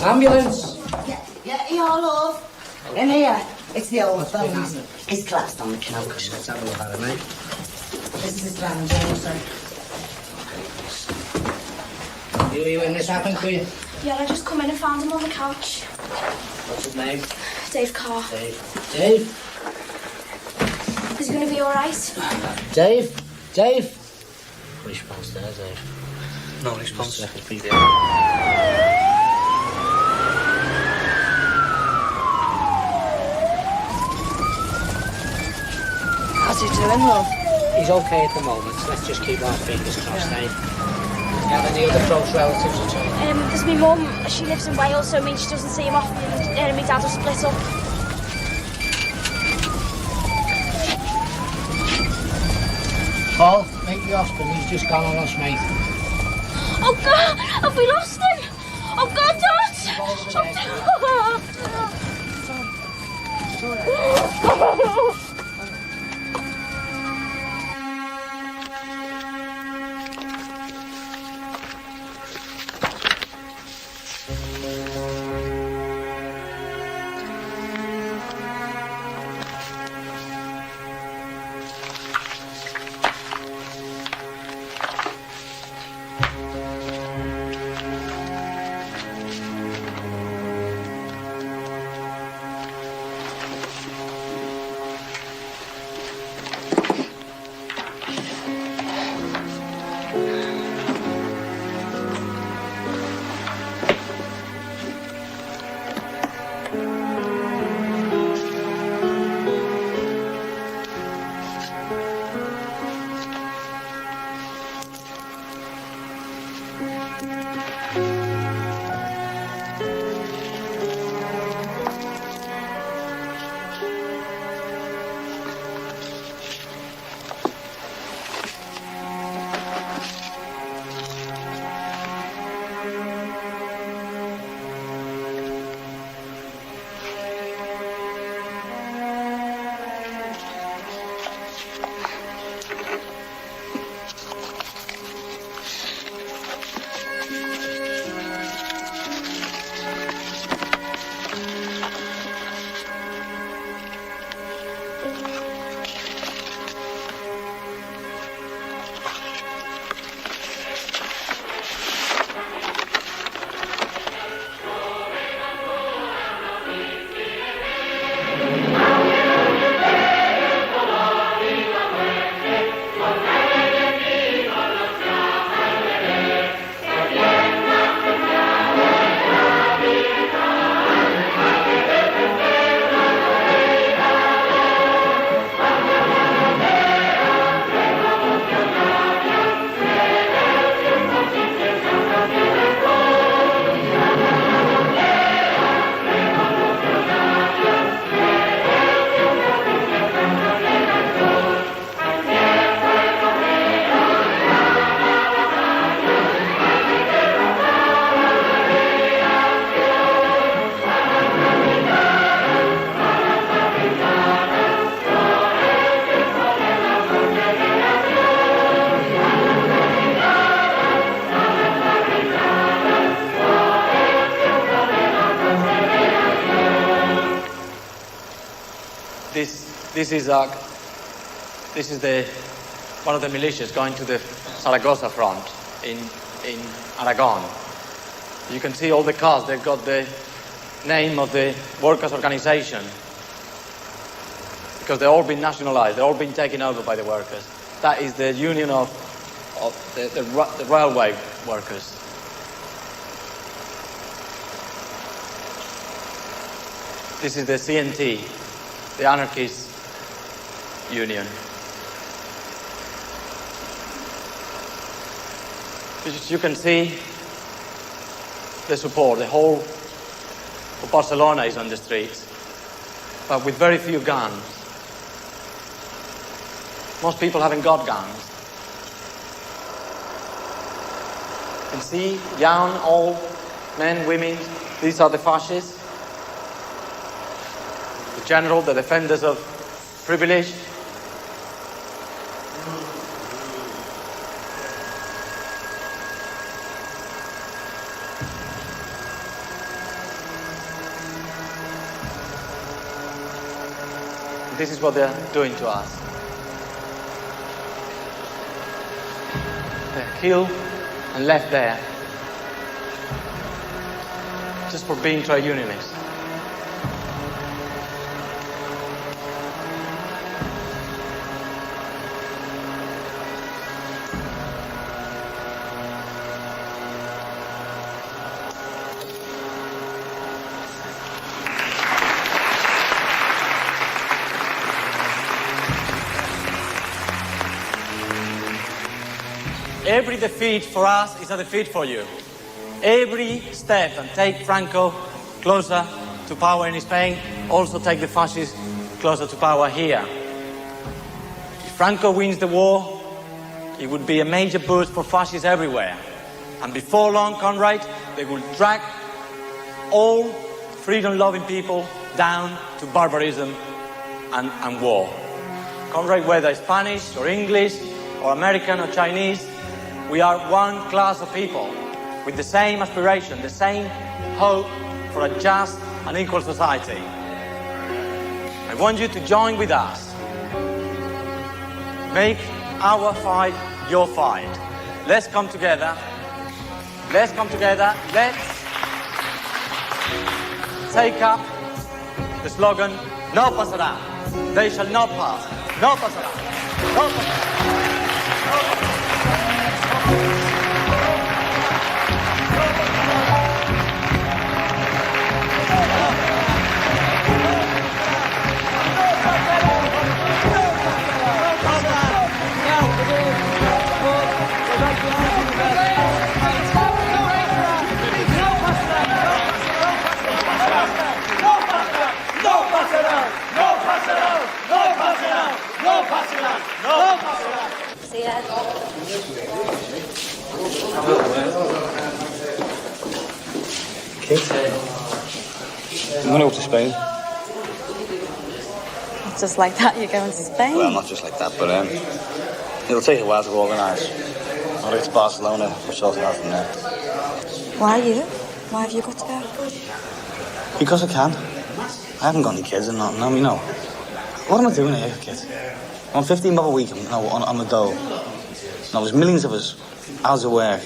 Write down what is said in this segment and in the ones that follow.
Ambulance! Yeah, love. In here. It's the old bones. He's collapsed on the canal cushion. Let's have a look at it, mate. This is his grand James, sir. You when this happened to you? Yeah, I just come in and found him on the couch. What's his name? Dave Carr. Dave? Is he going to be alright? Dave? Response there, Dave. No response. How's he doing, love? He's okay at the moment, so let's just keep our fingers crossed, eh? You have any other close relatives at all? There's my mum. She lives in Wales, so I mean she doesn't see him often. And my dad will split up. Paul, make the hospital. He's just gone on us, mate. Oh God! Have we lost him? Oh God, Dad! Oh, This is one of the militias going to the Zaragoza front in Aragon. You can see all the cars. They've got the name of the workers' organization because they've all been nationalized. They've all been taken over by the workers. That is the union of the railway workers. This is the CNT, the anarchist union. As you can see, the support, the whole of Barcelona is on the streets, but with very few guns. Most people haven't got guns. You can see young, old, men, women, these are the fascists. The general, the defenders of privilege. this is what they're doing to us. They're killed and left there just for being trade unionists. Every defeat for us is a defeat for you. Every step and take Franco closer to power in Spain, also take the fascists closer to power here. If Franco wins the war, it would be a major boost for fascists everywhere. And before long, Conrad, they will drag all freedom-loving people down to barbarism and war. Conrad, whether Spanish or English or American or Chinese, we are one class of people with the same aspiration, the same hope for a just and equal society. I want you to join with us. Make our fight your fight. Let's come together. Let's come together. Let's take up the slogan, no pasará. They shall not pass. No pasará. No pasará. I'm going to go to Spain. Just like that, you're going to Spain? Well, not just like that, but it'll take a while to organise. I'll get to Barcelona, we're sorting out from there. Why you? Why have you got to go? Because I can. I haven't got any kids and nothing, you know. What am I doing here, kids? I'm on 15 bob a week, on the dole. No, there's millions of us out of work.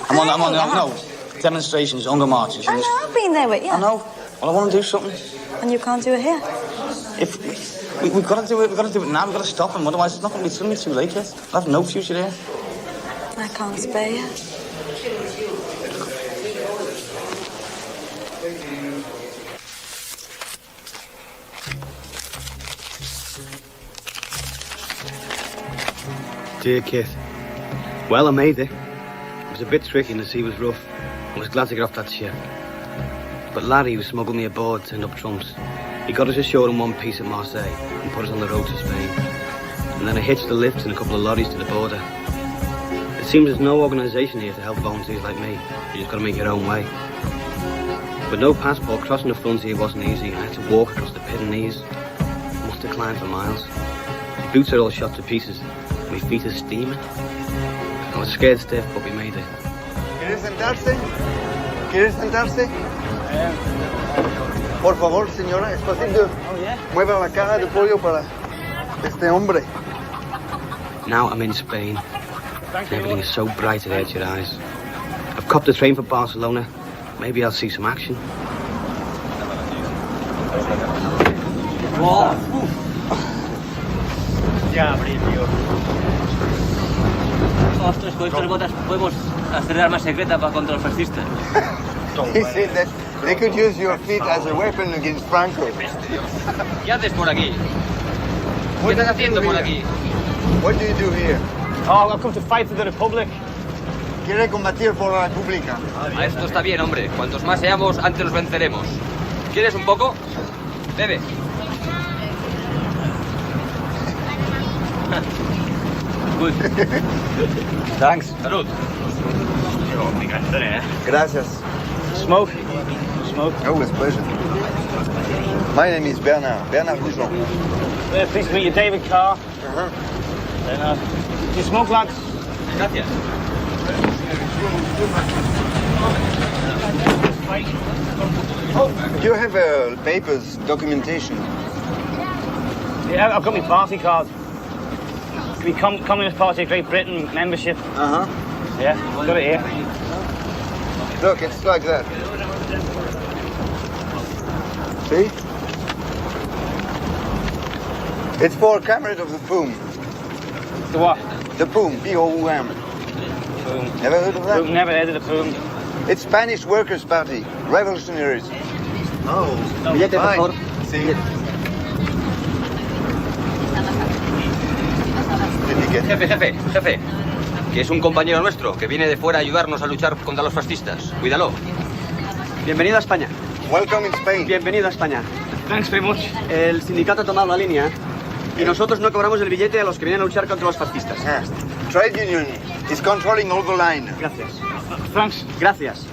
I'm on demonstrations, hunger marches. I know, I've been there with you. I know. Well, I want to do something. And you can't do it here? If we've got to do it, we've got to do it now. We've got to stop them. Otherwise, it's not going to be too late, kids. I have no future here. I can't spare you. Dear Kit, well, I made it. It was a bit tricky and the sea was rough. I was glad to get off that ship. But Larry, who smuggled me aboard, turned up trumps. He got us ashore in one piece at Marseille and put us on the road to Spain. And then I hitched the lifts and a couple of lorries to the border. It seems there's no organisation here to help volunteers like me. You just got to make your own way. With no passport, crossing the frontier wasn't easy. I had to walk across the Pyrenees. I must have climbed for miles. The boots are all shot to pieces. My feet are steaming. I was scared stiff, but we made it. ¿Quieres sentarse? ¿Quieres sentarse? Por favor, señora, es fácil de mueva la caja de pollo para este hombre. Now I'm in Spain. Everything is so bright it hurts your eyes. I've copped a train for Barcelona. Maybe I'll see some action. Ya abrí, tío. Ostras, con estas botas podemos hacer arma secreta para contra los fascistas. He said that they could use your feet as a weapon against Franco. ¿Qué haces por aquí? ¿Qué estás haciendo por aquí? What do you do here? Oh, I've come to fight for the Republic. Quiere combatir por la República. Esto está bien, hombre. Cuantos más seamos, antes nos venceremos. ¿Quieres un poco? Bebe. Good. Thanks. Salud. Gracias. Smoke. Smoke. Oh, it's a pleasure. My name is Bernard Roujon. Pleased to meet you, David Carr. Do you smoke, lads? Gracias. You have papers, documentation. Yeah, I've got my party card. My Communist Party of Great Britain membership. Uh-huh. Yeah, got it here. Look, it's like that. See? It's for Comrade of the Poom. The what? The Poom, P-O-U-M. Poom. Never heard of that? Poom, never heard of the Poom. It's Spanish Workers' Party, revolutionaries. Oh, billete, por favor. Sí. Jefe, que es un compañero nuestro que viene de fuera a ayudarnos a luchar contra los fascistas. Cuídalo. Bienvenido a España. Welcome in Spain. Bienvenido a España. Thanks very much. El sindicato ha tomado la línea y nosotros no cobramos el billete a los que vienen a luchar contra los fascistas. Ah, Trade union is controlling all the line. Gracias. Thanks. Gracias.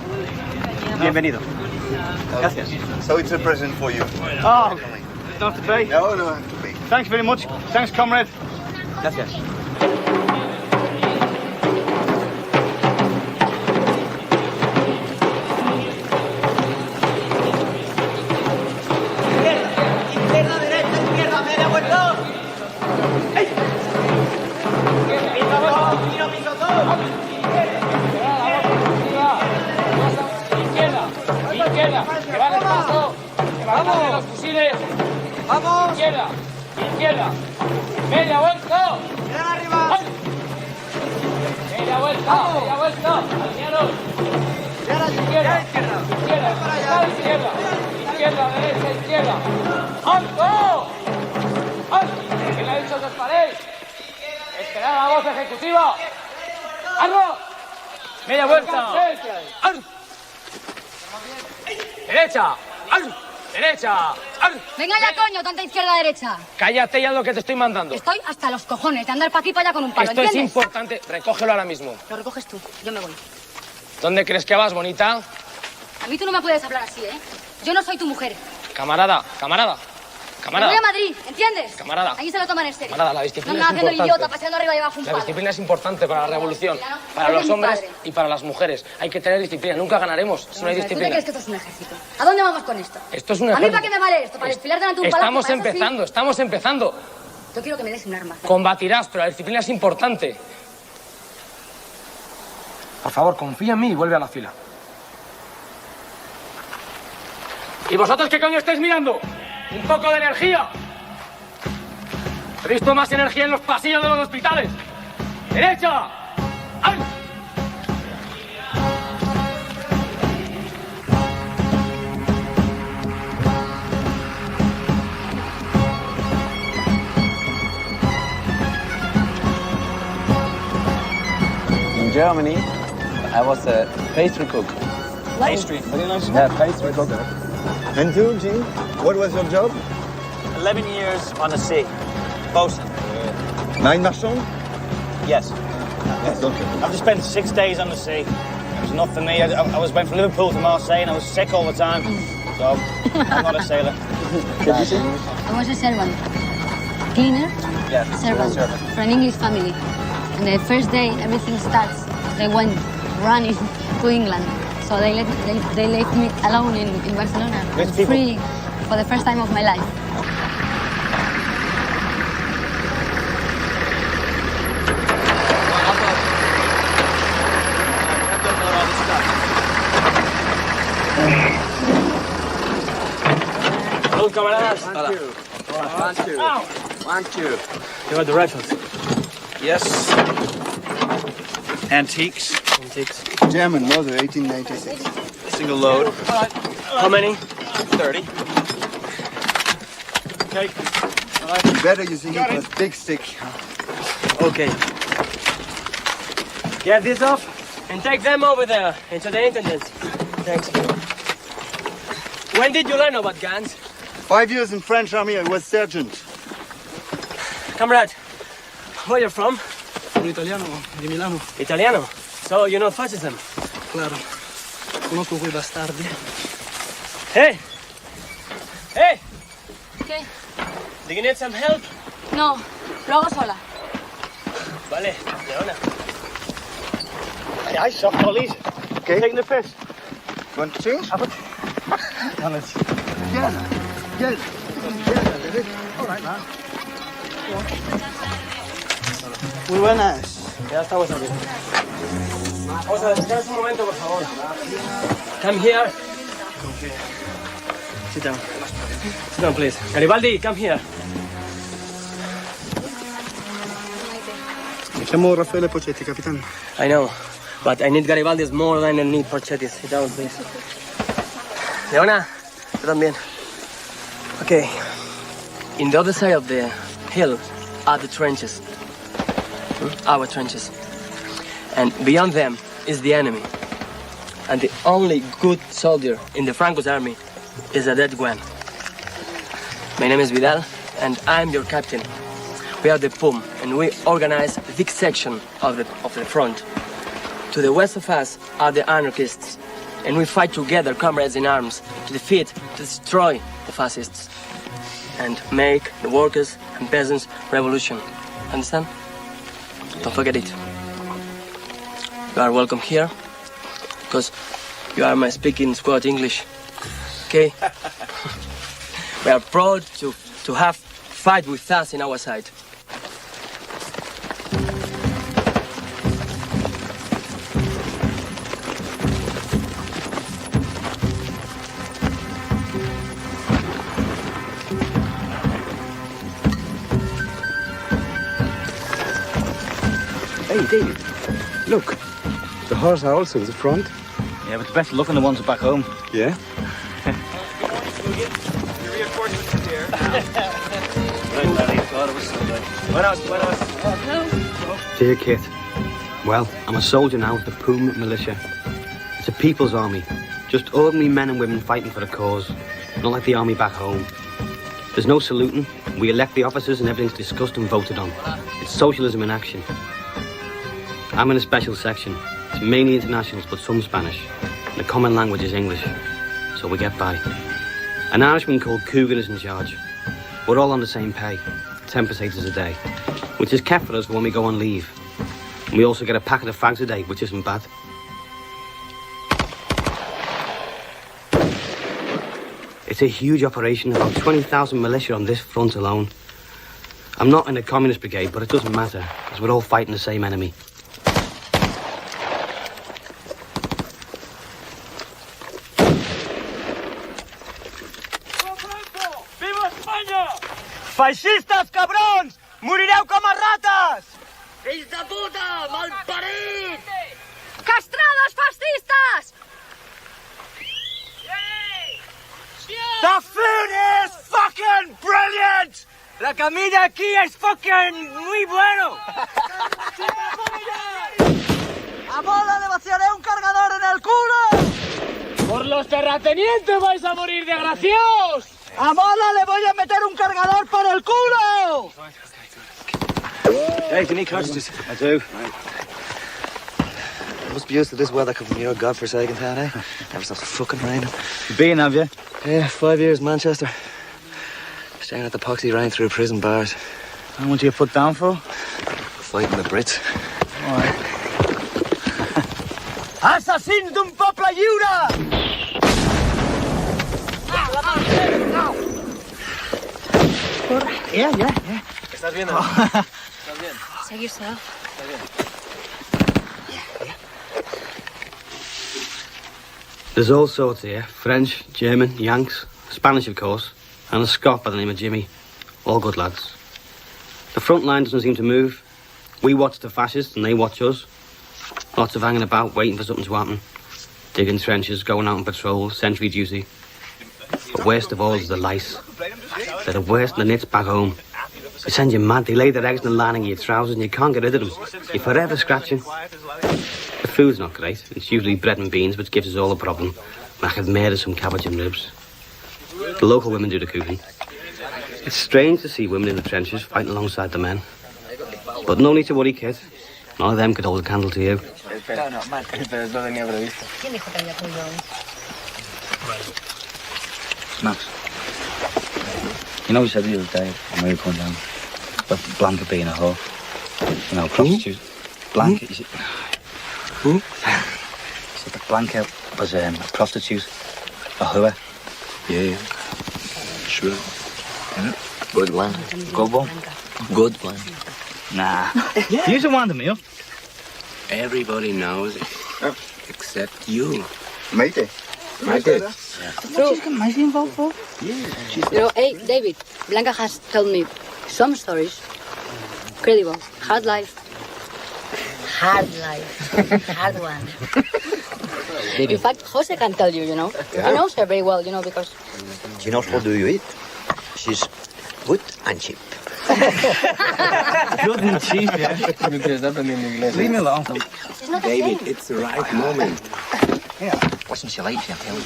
Bienvenido. Gracias. So it's a present for you. Oh, don't have to pay. No, no, have to pay. Thanks very much. Thanks, comrade. Gracias. ¡Vamos! ¡Fusiles! ¡Vamos! ¡Izquierda! ¡Izquierda! ¡Media vuelta! ¡Mira arriba! ¡Media vuelta! ¡Media vuelta! ¡Alinearos! ¡Izquierda! ¡Izquierda! ¡Izquierda! ¡Izquierda! ¡Derecha! ¡Izquierda! ¡Alto! ¡Alto! ¿Quién le ha dicho que os paréis? ¡Esperad a la voz ejecutiva! ¡Alto! ¡Media vuelta! ¡Alto! ¡Derecha! ¡Alto! ¡Derecha! ¡Alto! Venga ya, coño, tanta izquierda-derecha. Cállate ya lo que te estoy mandando. Estoy hasta los cojones de andar para aquí y para allá con un palo, Esto es ¿entiendes? importante. Recógelo ahora mismo. Lo recoges tú, yo me voy. ¿Dónde crees que vas, bonita? A mí tú no me puedes hablar así, ¿eh? Yo no soy tu mujer. Camarada, camarada. Me Camarada. voy a Madrid, ¿entiendes? Camarada. Allí se lo toman en serio. Camarada, la disciplina No es haciendo importante. idiota, paseando arriba y abajo un La palo. disciplina es importante para la revolución, para Eres los mi hombres padre. y para las mujeres. Hay que tener disciplina, nunca ganaremos si no hay Vamos a ver, ¿tú te disciplina. crees que esto es un ejército? ¿A dónde vamos con esto? Esto es un ¿A mí ejército. para qué me vale esto? ¿Para desfilar delante de un palacio? Estamos ¿Para eso sí? empezando, estamos empezando. Yo quiero que me des un arma. Combatirás, pero la disciplina es importante. Por favor, confía en mí y vuelve a la fila. ¿Y vosotros qué coño estáis mirando? ¡Un poco de energía! He visto más energía en los pasillos de los hospitales. ¡Derecha! ¡Ay! In Germany, I was a pastry cook. Pastry. Very nice. Yeah, pastry cook. And you, Jim? What was your job? 11 years on the sea. Bosun. Nine Marchand? Yes. Okay. I've just spent 6 days on the sea. It was enough for me. Went from Liverpool to Marseille and I was sick all the time. So, I'm not a sailor. I was a servant. Cleaner? Yeah, Servant. For an English family. And the first day everything starts, they went running to England. So they left me alone in Barcelona. Rich people. Free for the first time of my life. Salud, camaradas. Thank you. You had the rifles. Yes. Antiques. German mother, 1896. Single load. How many? 30. Okay. Better using it with big stick. Okay. Get this off and take them over there into the intendant. Thanks. When did you learn about guns? 5 years in French army, I was sergeant. Comrade, where you from? Sono italiano di Milano. Italiano? So you know fascism? Claro. Conosco quei bastardi. Hey! Hey! ¿Qué? Do you need some help? No, lo hago sola. Vale, Leona. I shot police. Okay. Taking the piss. You want to change? Honest. Yes. Yes. Yes. All right, man. Muy buenas. Ya estamos aquí. Vamos a ver, espera un momento, por favor. Come here. Sit down. Sit down, please. Garibaldi, come here. Mi chiamo Raffaele Pocetti, capitano. I know, but I need Garibaldi's more than I need Porchetti's. Sit down, please. Leona, tú también. Okay. In the other side of the hill are the trenches. Our trenches. And beyond them is the enemy. And the only good soldier in the Franco's army is a dead one. My name is Vidal, and I'm your captain. We are the PUM, and we organize this section of the front. To the west of us are the anarchists, and we fight together, comrades in arms, to defeat, to destroy the fascists, and make the workers' and peasants' revolution. Understand? Don't forget it. You are welcome here, because you are my speaking squad English. Okay? We are proud to have fight with us in our side. Hey, David, look. The horse are also at the front. Yeah, but the best looking the ones are back home. Yeah? Dear Kit, well, I'm a soldier now with the PUM militia. It's a people's army. Just ordinary men and women fighting for a cause. Not like the army back home. There's no saluting. We elect the officers and everything's discussed and voted on. It's socialism in action. I'm in a special section. It's mainly internationals, but some Spanish. The common language is English, so we get by. An Irishman called Coogan is in charge. We're all on the same pay, 10 pesetas a day, which is kept for us when we go on leave. And we also get a packet of fags a day, which isn't bad. It's a huge operation, about 20,000 militia on this front alone. I'm not in a communist brigade, but it doesn't matter, because we're all fighting the same enemy. Fascistes, cabrons! Morireu com a rates! Fills de puta! Malparit! ¡Castrados fascistas! The food is fucking brilliant! La comida aquí es fucking muy bueno! ¡A bola le vaciaré un cargador en el culo! ¡Por los terratenientes vais a morir, desgraciados! ¡A bola le voy a meter un cargador por el culo! Hey, do you need cartridges? I do. You must be used to this weather coming from your godforsaken town, eh? Never stops fucking raining. You been, have you? Yeah, 5 years, Manchester. Staying at the poxy rain through prison bars. How much you put down for? Fighting the Brits. All right. Assassins d'un poble lliure! Yeah. ¿Estás bien? ¿Estás bien? Seguírselo. ¿Estás bien? There's all sorts here. French, German, Yanks, Spanish, of course, and a Scot by the name of Jimmy. All good lads. The front line doesn't seem to move. We watch the fascists and they watch us. Lots of hanging about, waiting for something to happen. Digging trenches, going out on patrol, sentry duty. But worst of all is the lice. They're the worst than the nits back home. They send you mad. They lay their eggs in the lining of your trousers and you can't get rid of them. You're forever scratching. The food's not great. It's usually bread and beans, which gives us all a problem. I could murder some cabbage and ribs. The local women do the cooking. It's strange to see women in the trenches fighting alongside the men. But no need to worry, kid. None of them could hold a candle to you. No, man. Pero es lo tenía previsto. ¿Quién dijo que había pollo? Snaps. You know, you said the other day, when we were coming down, about Blanket being a hoe. You know, prostitute. Blanket, you see. Who? You said that Blanket was a prostitute. A hoe. Yeah. Sure. Yeah. Good one. Good one. Good one. Nah. You should wind me up. Everybody knows it. Except you. Maite. Maite. She's got Maite involved for? Yeah. Hey, David, Blanca has told me some stories. Credible. Hard life. Hard life. Hard one. In fact, Jose can tell you, Yeah. He knows her very well, because... She knows how to do it. She's good and cheap. Good and cheap, yeah. Leave me alone. David, it's the right moment. Yeah. Wasn't she late, she'll tell you.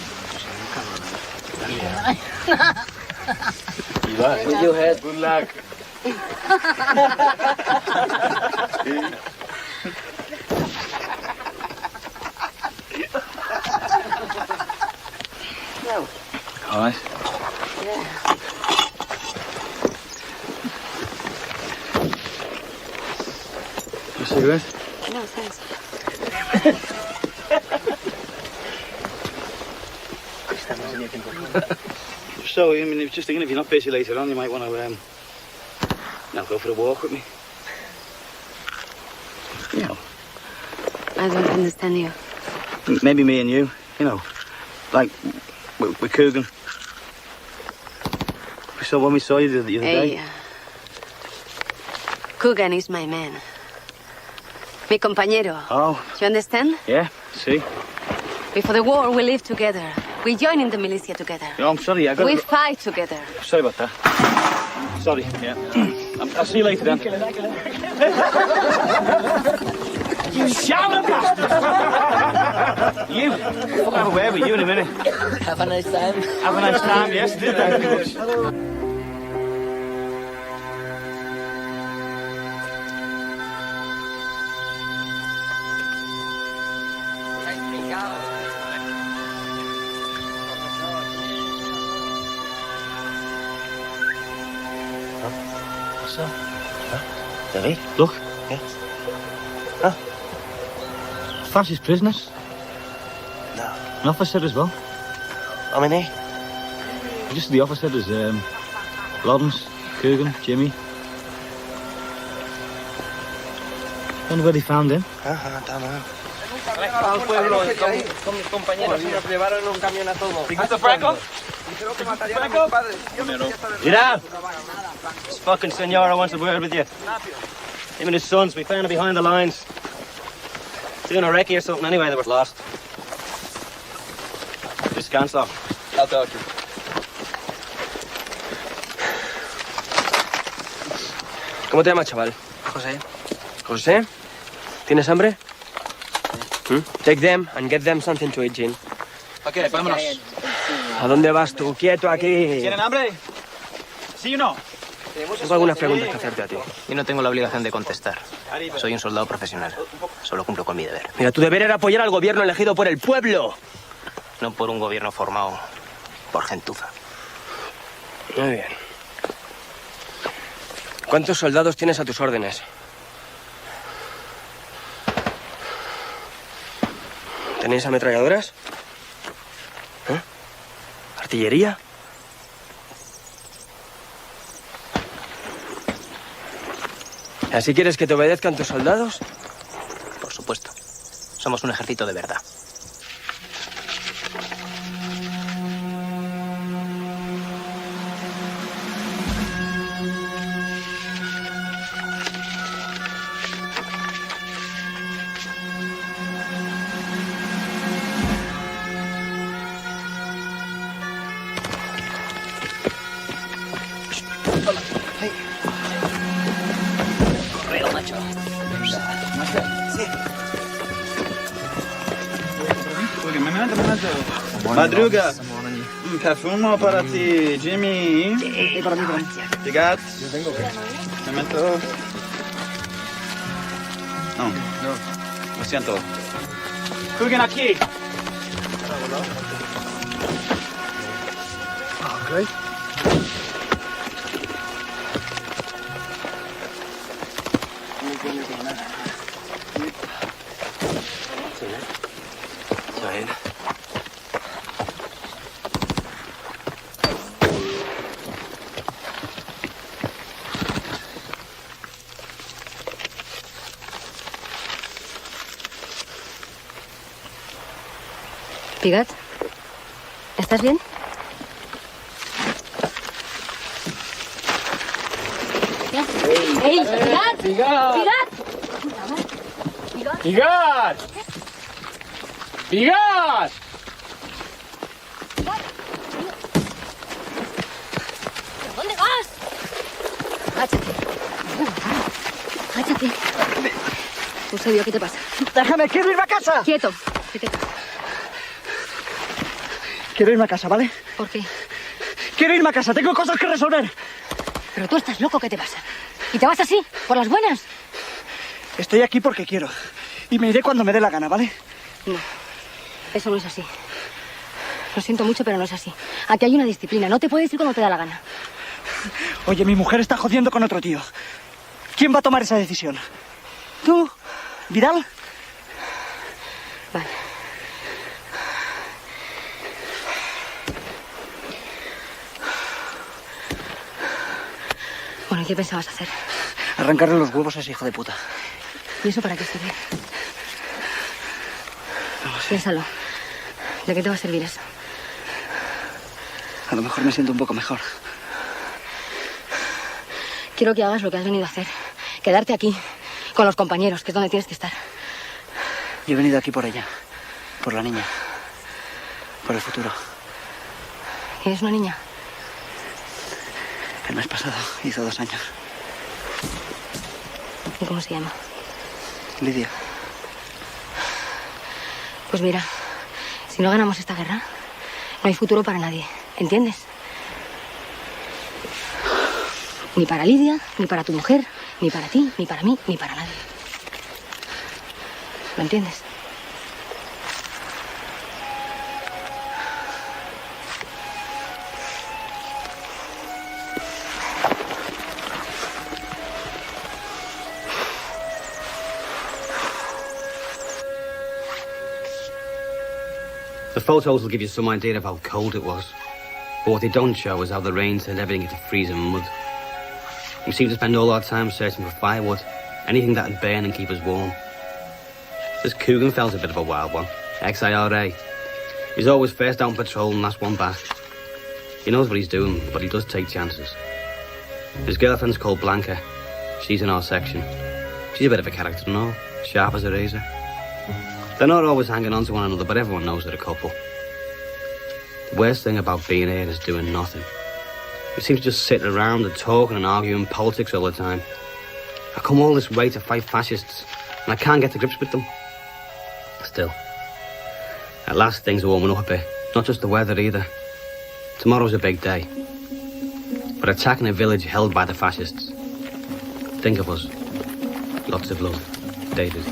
With your head. Good luck. No. All right. Yeah. A cigarette? No, thanks. So, I mean, just thinking, if you're not busy later on, you might want to, go for a walk with me. I don't understand you. Maybe me and you, like with Coogan. So when we saw you the other day. Coogan is my man. Mi compañero. Oh. You understand? Yeah, see? Before the war, we lived together. We joined in the militia together. Oh, I'm sorry, I got We fight together. Sorry about that. Sorry, yeah. I'll see you later then. You shouting bastard! You! I'll have a word with you in a minute. Have a nice time. Have a nice time, yes, do that. What's up? David? Look. Yeah. Huh? Fascist prisoners. No. An officer as well. How many? Just the officer, there's Lawrence, Coogan, Jimmy. Wonder where they found him. Don't know. Al pueblo con mis compañeros y nos llevaron en un camión a todos. Mr. Franco? Get out! This fucking senora wants a word with you. Him and his sons, we found him behind the lines. Doing a recce or something anyway, they were lost. Descanso. I'll talk to you. ¿Cómo te llamas, chaval? José. José? ¿Tienes hambre? Take them and get them something to eat, Jean. Ok, vámonos. ¿A dónde vas tú? Quieto aquí. ¿Tienen hambre? ¿Sí o no? Tengo algunas preguntas que hacerte a ti. Yo no tengo la obligación de contestar. Soy un soldado profesional. Solo cumplo con mi deber. Mira, tu deber era apoyar al gobierno elegido por el pueblo. No por un gobierno formado por gentuza. Muy bien. ¿Cuántos soldados tienes a tus órdenes? ¿Tenéis ametralladoras? ¿Artillería? ¿Así quieres que te obedezcan tus soldados? Por supuesto. Somos un ejército de verdad. Madruga, un perfumo para ti, Jimmy. Para mí. Llegat. Momento. No, lo siento. Coogan aquí. Okay. Pigat, ¿estás bien? ¡Ey! ¡Pigat! ¡Pigat! ¡Pigat! ¡Pigat! ¡Pigat! ¿Dónde vas? Agáchate. Agáchate. Eusebio, ¿qué te pasa? Déjame, quiero irme a casa. Quieto. ¿Qué te pasa? Quiero irme a casa, ¿vale? ¿Por qué? Quiero irme a casa, tengo cosas que resolver. Pero tú estás loco, ¿qué te pasa? ¿Y te vas así? ¿Por las buenas? Estoy aquí porque quiero. Y me iré cuando me dé la gana, ¿vale? No, eso no es así. Lo siento mucho, pero no es así. Aquí hay una disciplina, no te puedes ir cuando te da la gana. Oye, mi mujer está jodiendo con otro tío. ¿Quién va a tomar esa decisión? ¿Tú? ¿Vidal? Vale. Bueno, ¿y qué pensabas hacer? Arrancarle los huevos a ese hijo de puta. ¿Y eso para qué sirve? Piénsalo. ¿De qué te va a servir eso? A lo mejor me siento un poco mejor. Quiero que hagas lo que has venido a hacer. Quedarte aquí, con los compañeros, que es donde tienes que estar. Yo he venido aquí por ella. Por la niña. Por el futuro. ¿Eres una niña? El mes pasado hizo 2 años. ¿Y cómo se llama? Lidia. Pues mira, si no ganamos esta guerra, no hay futuro para nadie. ¿Entiendes? Ni para Lidia, ni para tu mujer, ni para ti, ni para mí, ni para nadie. ¿Lo entiendes? The photos will give you some idea of how cold it was. But what they don't show is how the rain turned everything into freezing mud. We seemed to spend all our time searching for firewood, anything that would burn and keep us warm. This Cooganfeld's a bit of a wild one, ex-IRA. He's always first out on patrol and last one back. He knows what he's doing, but he does take chances. His girlfriend's called Blanca. She's in our section. She's a bit of a character and all, sharp as a razor. They're not always hanging on to one another, but everyone knows they're a couple. The worst thing about being here is doing nothing. We seem to just sit around and talking and arguing politics all the time. I come all this way to fight fascists, and I can't get to grips with them. Still, at last things are warming up a bit. Not just the weather either. Tomorrow's a big day. We're attacking a village held by the fascists. Think of us. Lots of love. David.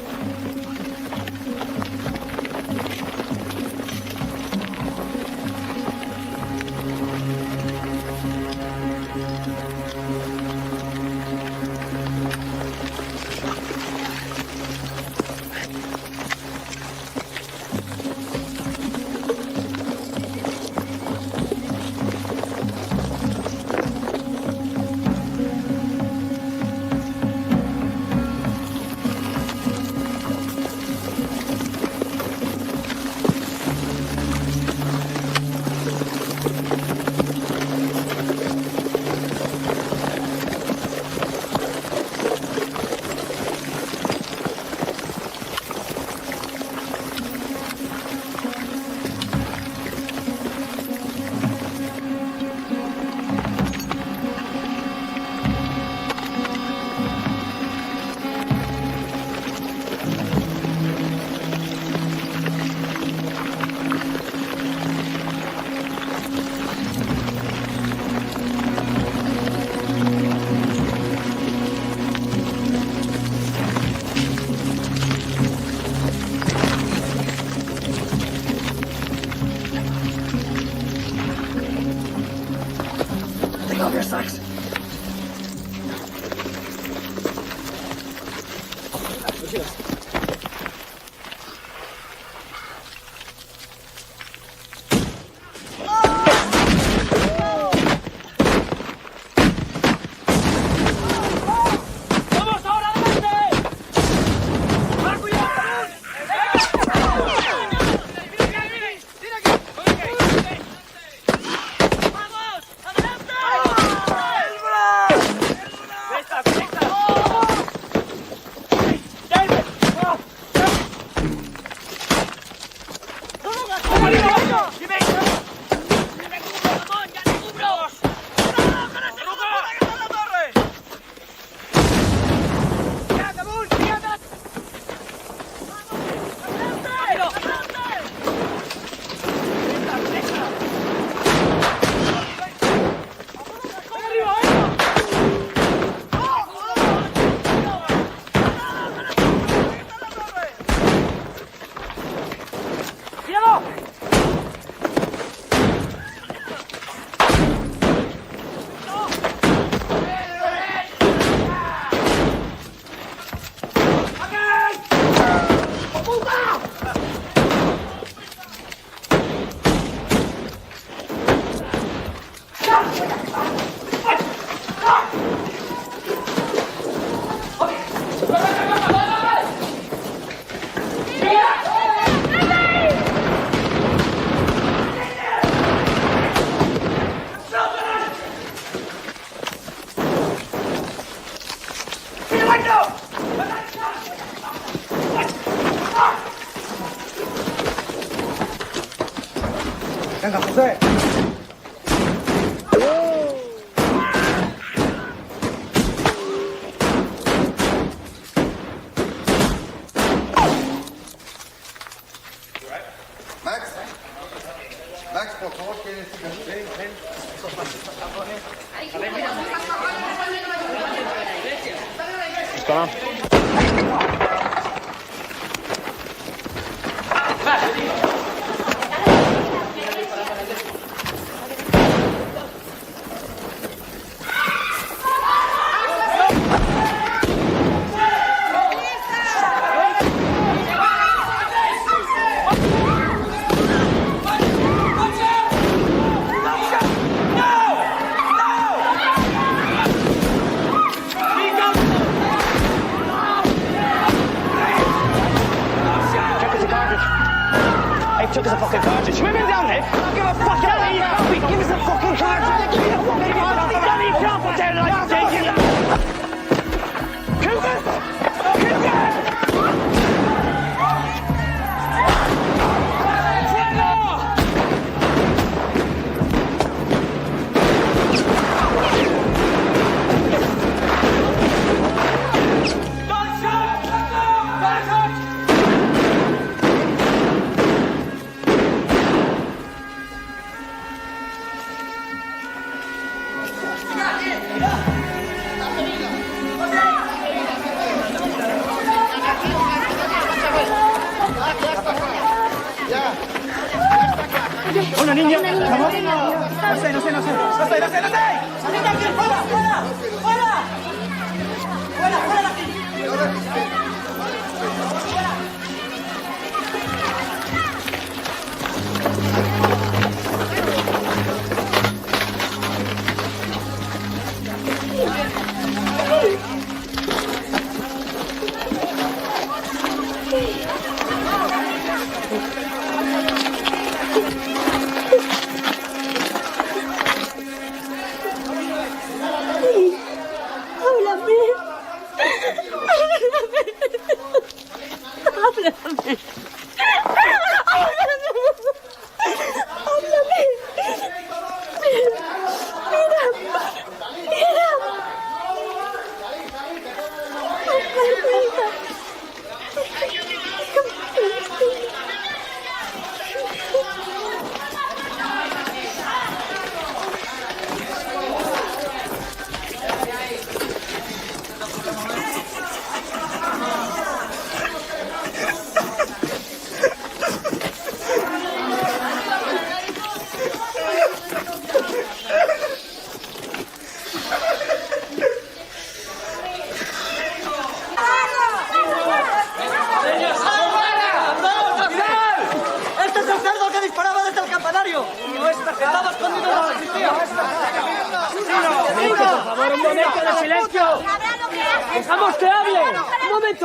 Venga, José. Max, por favor, ¿quieres ven, ven. Está. Took us a fucking cartridge. Swim him down there. I'll give a fucking out of here. Give us a fucking cartridge. Give me a fucking cartridge. Don't even jump on there like you take it. Cougar! Cougar! Una niña. No sé. ¡Salid de aquí! ¡Fuera! ¡Fuera de aquí!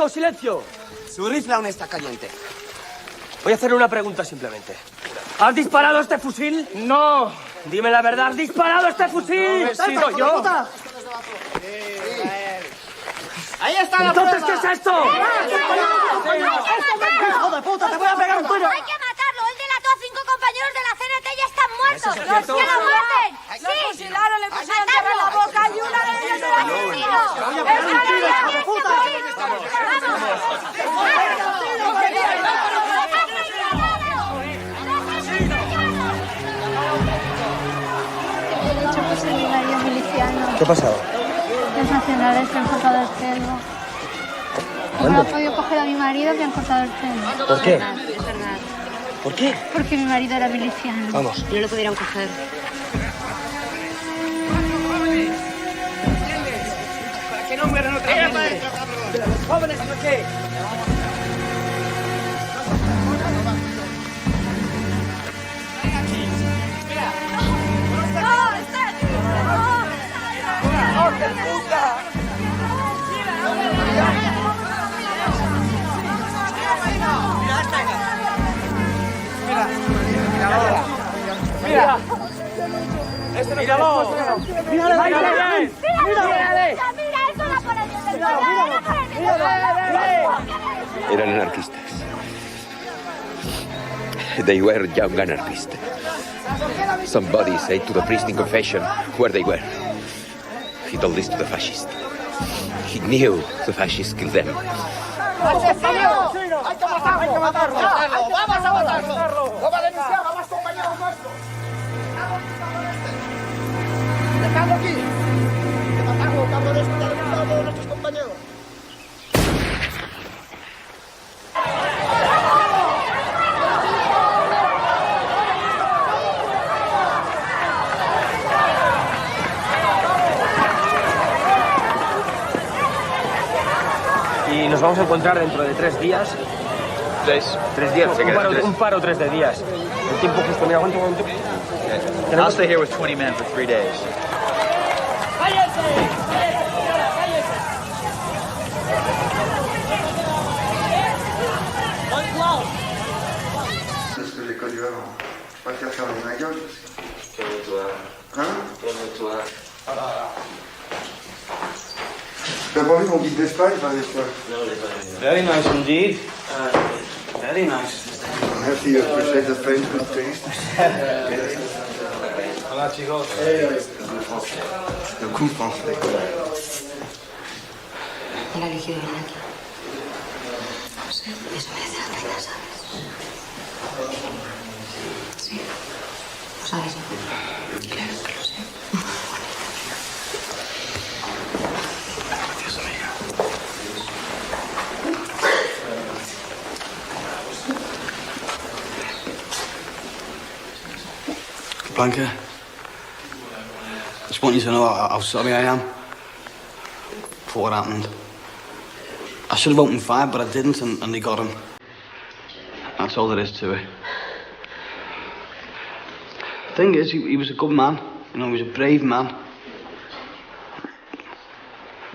¡Silencio! Su rifle aún está caliente. Voy a hacerle una pregunta simplemente. ¿Has disparado este fusil? No. Dime la verdad, ¿has disparado este fusil? No he sido yo. Ahí está la prueba. ¿Entonces qué es esto? ¡Hijo de puta, te voy a pegar un tiro! ¡Hay que matarlo! Él delató a 5 compañeros de la CNT y ya están muertos. ¿Eso es cierto? ¡Que lo maten! Lo ¡Sí! fusilaron, le pusieron tierra en la boca y una de ellos era asesino. ¿Qué ha pasado? Los nacionales se han cortado el pelo. No he podido coger a mi marido que han cortado el pelo. ¿Por qué? Es verdad. ¿Por qué? Porque mi marido era miliciano. Vamos. No lo pudieron coger. ¿Para qué no mueran otra vez? Los jóvenes, ¿por qué? Mira. Este no Míralo. Míralo. ¡Mira, eso la por el Eran anarquistas. They were young anarchists. Somebody said to the priest in confession where they were. He told this to the fascists. He knew the fascists killed them. ¡Hay que matarlo! ¡Vamos a matarlo! ¡Lo valenciano, más compañeros nuestros! ¡Dejadlo aquí! ¡Hay que matarlo, cabrones! ¡Ya le hemos dado a todos nuestros compañeros! Y nos vamos a encontrar dentro de 3 días. ¿Tres días? Un paro 3 de días. El tiempo justo, mira, ¿cuánto? I'll stay here with 20 men for 3 days. Est-ce que l'école du Havre, je vais pas te faire les ma gueule. Calme-toi. Hein? Calme-toi. T'as pas vu mon guide d'Espagne, avec toi? No, les pas. Very nice indeed. Very nice. Merci, you appreciate the French good taste. Hola, chicos. Le coup français. Él ha elegido venir aquí. No sé, eso merece la pena, ¿sabes? Sí. ¿Lo sabes? Claro que lo sé. Dios mío. Blanca, I just want you to know how sorry I am for what happened. I should have opened fire, but I didn't, and they got him. That's all there is to it. The thing is, he was a good man. You know, he was a brave man.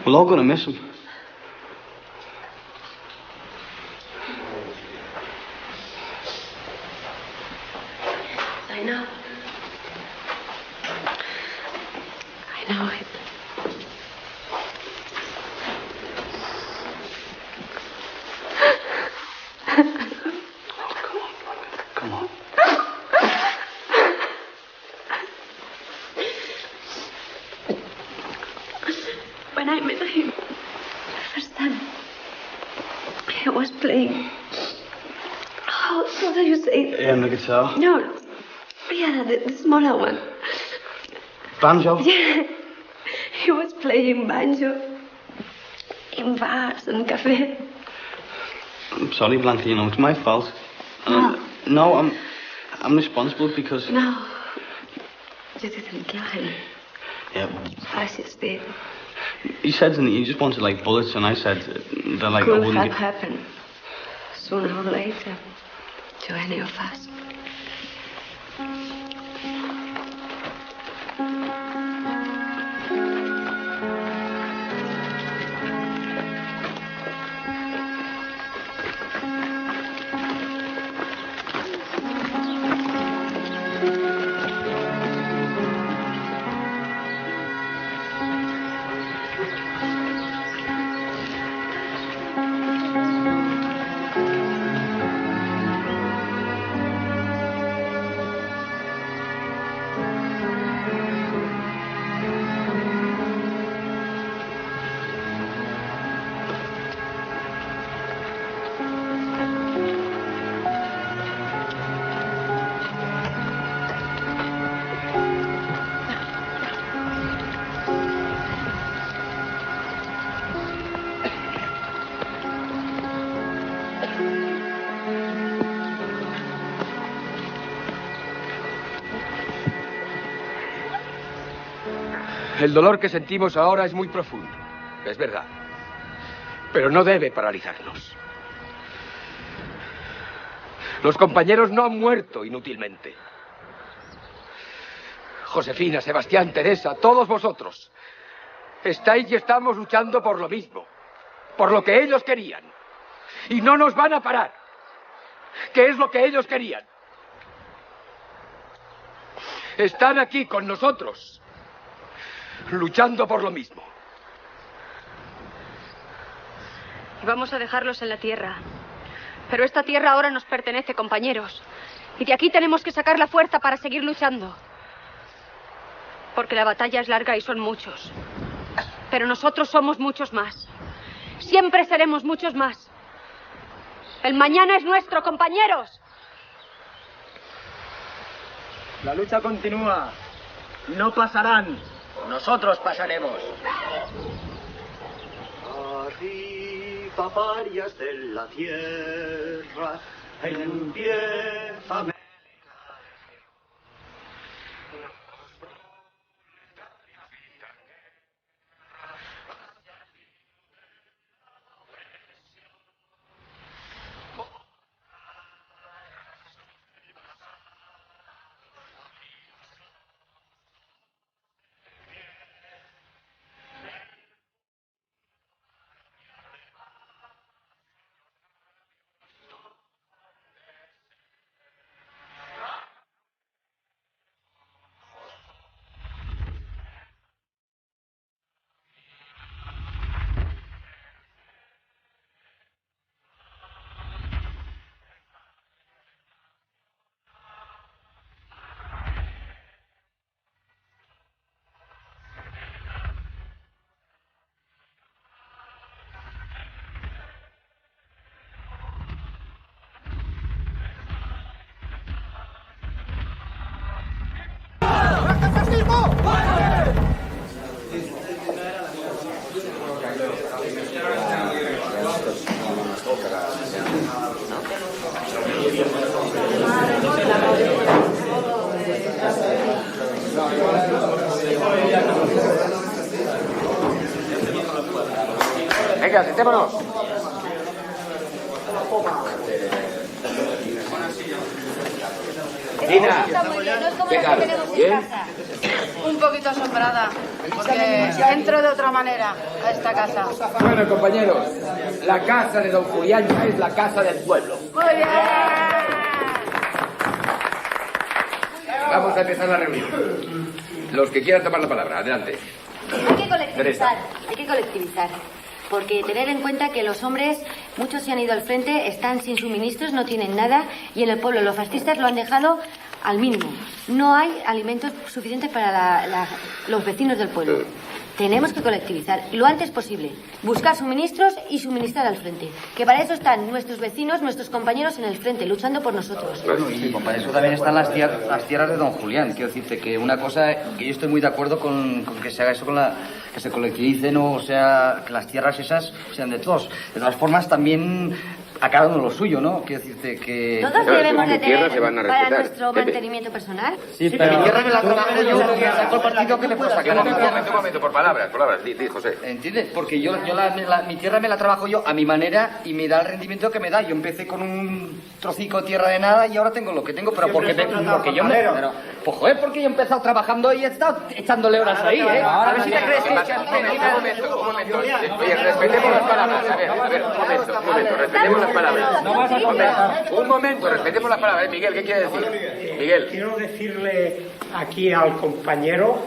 We're all going to miss him. I know. I know it. Come on. When I met him the first time, he was playing. How do you say it? The guitar. No. Yeah, the smaller one. Banjo? Yeah. He was playing banjo in bars and cafes. I'm sorry, Blanca, you know, it's my fault. No, I'm responsible because... No. You didn't kill him. Yeah. Fascists did. He said he just wanted, like, bullets, and I said that, like, I Could wouldn't have get... happened sooner or later to any of us. El dolor que sentimos ahora es muy profundo, es verdad. Pero no debe paralizarnos. Los compañeros no han muerto inútilmente. Josefina, Sebastián, Teresa, todos vosotros estáis y estamos luchando por lo mismo, por lo que ellos querían. Y no nos van a parar. ¿Qué es lo que ellos querían? Están aquí con nosotros, luchando por lo mismo. Y vamos a dejarlos en la tierra. Pero esta tierra ahora nos pertenece, compañeros. Y de aquí tenemos que sacar la fuerza para seguir luchando. Porque la batalla es larga y son muchos. Pero nosotros somos muchos más. Siempre seremos muchos más. El mañana es nuestro, compañeros. La lucha continúa. No pasarán. Nosotros pasaremos. Arriba, parias de la tierra, empieza a... Venga, sentémonos. Tina, ¿qué tal? ¿Bien? Un poquito asombrada, porque entro de otra manera a esta casa. Bueno, compañeros, la casa de don Julián ya es la casa del pueblo. ¡Muy bien! Vamos a empezar la reunión. Los que quieran tomar la palabra, adelante. Hay que colectivizar. Porque tener en cuenta que los hombres, muchos se han ido al frente, están sin suministros, no tienen nada, y en el pueblo los fascistas lo han dejado al mínimo. No hay alimentos suficientes para los vecinos del pueblo. Tenemos que colectivizar lo antes posible, buscar suministros y suministrar al frente. Que para eso están nuestros vecinos, nuestros compañeros en el frente, luchando por nosotros. Bueno, y para eso también están las tierras de don Julián. Quiero decirte que una cosa, que yo estoy muy de acuerdo con que se haga eso, que se colectivicen, o sea, que las tierras esas sean de todos. De todas formas, también a cada uno lo suyo, ¿no? Quiero decirte que... Todos debemos de tener para nuestro mantenimiento personal. Sí, pero mi tierra me la trabajo yo, que saco el partido que le puedo sacar. Un momento, por palabras, di, José. ¿Entiendes? Porque yo mi tierra me la trabajo yo a mi manera y me da el rendimiento que me da. Yo empecé con un trocico de tierra de nada y ahora tengo lo que tengo, pero porque yo me... Pues joder, porque yo he empezado trabajando y he estado echándole horas ahí, ¿eh? A ver si te crees que... Un momento. Oye, respetemos las palabras. A ver, un momento, respetemos las palabras. Un momento, respetemos las palabras. Miguel, ¿qué quiere decir? Miguel. Quiero decirle aquí al compañero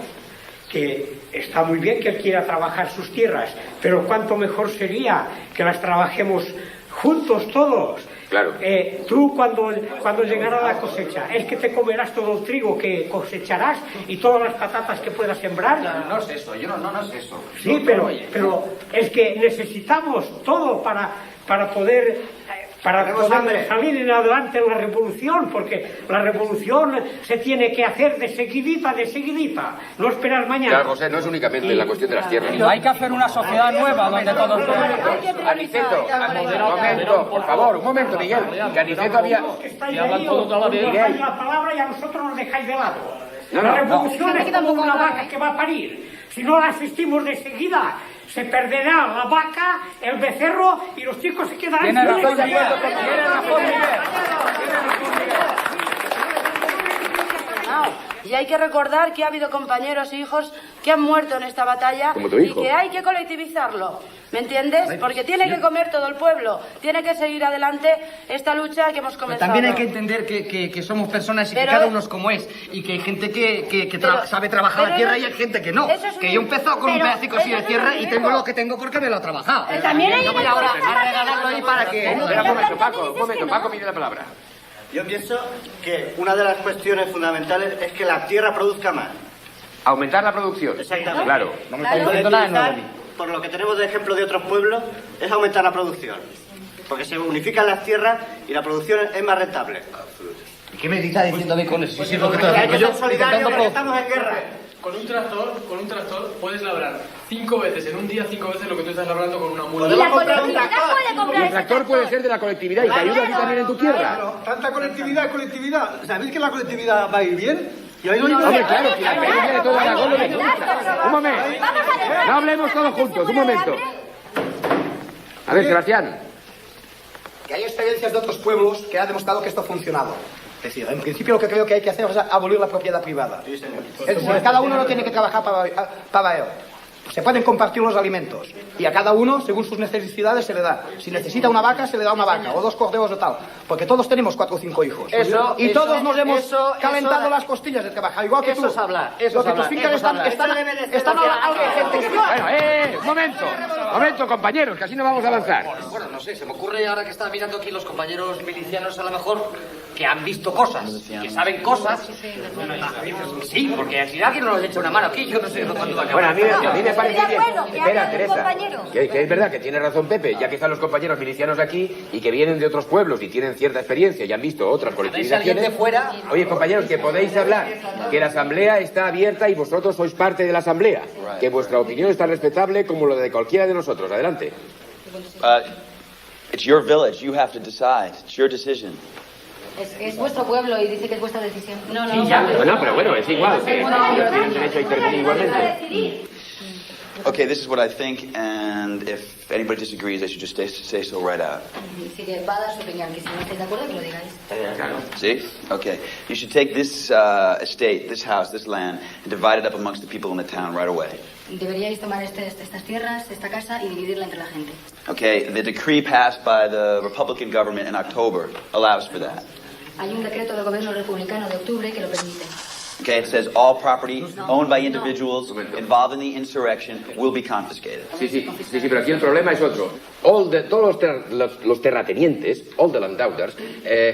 que está muy bien que él quiera trabajar sus tierras, pero cuánto mejor sería que las trabajemos juntos todos. Claro. Tú cuando llegara la cosecha, es que te comerás todo el trigo que cosecharás y todas las patatas que puedas sembrar. No es eso, no es eso. Sí, pero es que necesitamos todo para poder salir en adelante en la revolución, porque la revolución se tiene que hacer de seguidita, no esperar mañana. Claro, José, no es únicamente la cuestión de las tierras. Hay que hacer una sociedad nueva donde todos... Aniceto, un momento, por favor, un momento, Miguel, que Aniceto había... Miguel, la palabra y a nosotros nos dejáis de lado. La revolución es como una vaca que va a parir. Si no la asistimos de seguida, se perderá la vaca, el becerro y los chicos se quedarán sin leche. Tiene razón, Y hay que recordar que ha habido compañeros e hijos que han muerto en esta batalla y que hay que colectivizarlo. ¿Me entiendes? Porque tiene que comer todo el pueblo, tiene que seguir adelante esta lucha que hemos comenzado. También hay que entender que somos personas y que cada uno es como es, y que hay gente que sabe trabajar la tierra y hay gente que no. Que yo he empezado con un pedacico así de tierra y tengo lo que tengo porque me lo he trabajado. También hay no voy ahora a regalarlo ahí para que... Espera un momento, Paco, pide la palabra. Yo pienso que una de las cuestiones fundamentales es que la tierra produzca más. Aumentar la producción. Exactamente. Claro. No me está diciendo nada nuevo. Por lo que tenemos de ejemplo de otros pueblos, es aumentar la producción. Porque se unifican las tierras y la producción es más rentable. ¿Qué me está diciendo a mí con eso? Sí, Porque hay que ser solidarios porque estamos en guerra. Con un tractor puedes labrar 5 veces en un día, 5 veces lo que tú estás labrando con una mula. Y la colectividad puede comprar Y el tractor puede ser de la colectividad y te ayuda a ti también en tu tierra. Claro, tanta colectividad. ¿Sabéis que la colectividad va a ir bien? Y ahí no Hombre, claro, que la experiencia de todo Aragón lo demuestra. Un momento. No hablemos todos juntos, un momento. A ver, Sebastián. Que hay experiencias de otros pueblos que han demostrado que esto ha funcionado. Es decir, en principio lo que creo que hay que hacer es abolir la propiedad privada. Sí, señor. Es decir, cada uno no tiene que trabajar para él. Se pueden compartir los alimentos y a cada uno, según sus necesidades, se le da. Si necesita una vaca, se le da una vaca, o 2 corderos o tal. Porque todos tenemos 4 o 5 hijos. Y todos nos hemos calentado las costillas de trabajar, igual que tú. Eso es hablar. Lo que tus fincas están algo gente. Bueno, momento, compañeros, que así no vamos a avanzar. Bueno, no sé, se me ocurre ahora que están mirando aquí los compañeros milicianos a lo mejor que han visto cosas, que saben cosas. Sí, porque si alguien nos echa una mano aquí, yo no sé cuándo va a acabar. Bueno, a mí me parece bien. que Espera, hable un Teresa. compañero. Que es verdad que tiene razón Pepe, ya que están los compañeros milicianos aquí y que vienen de otros pueblos y tienen cierta experiencia y han visto otras colectivizaciones. de fuera? Oye, compañeros, que podéis hablar, que la asamblea está abierta y vosotros sois parte de la asamblea, que vuestra opinión es tan respetable como la de cualquiera de nosotros. Adelante. It's your village. You have to decide. It's your decision. Es vuestro pueblo y dice que es vuestra decisión. No, Sí, ya, pero bueno, es igual. Tienen derecho a intervenir igualmente. Okay, this is what I think, and if anybody disagrees, they should just say so right out. Sí, que va a dar su opinión, que si no estáis de acuerdo, que lo digáis. See? Okay. You should take this estate, this house, this land, and divide it up amongst the people in the town right away. Deberíais tomar estas tierras, esta casa y dividirla entre la gente. Okay, the decree passed by the Republican government in October allows for that. Hay un decreto del gobierno republicano de octubre que lo permite. Okay, it says all property owned by individuals involved in the insurrection will be confiscated. Sí, pero aquí el problema es otro. Todos los terratenientes, all the landowners,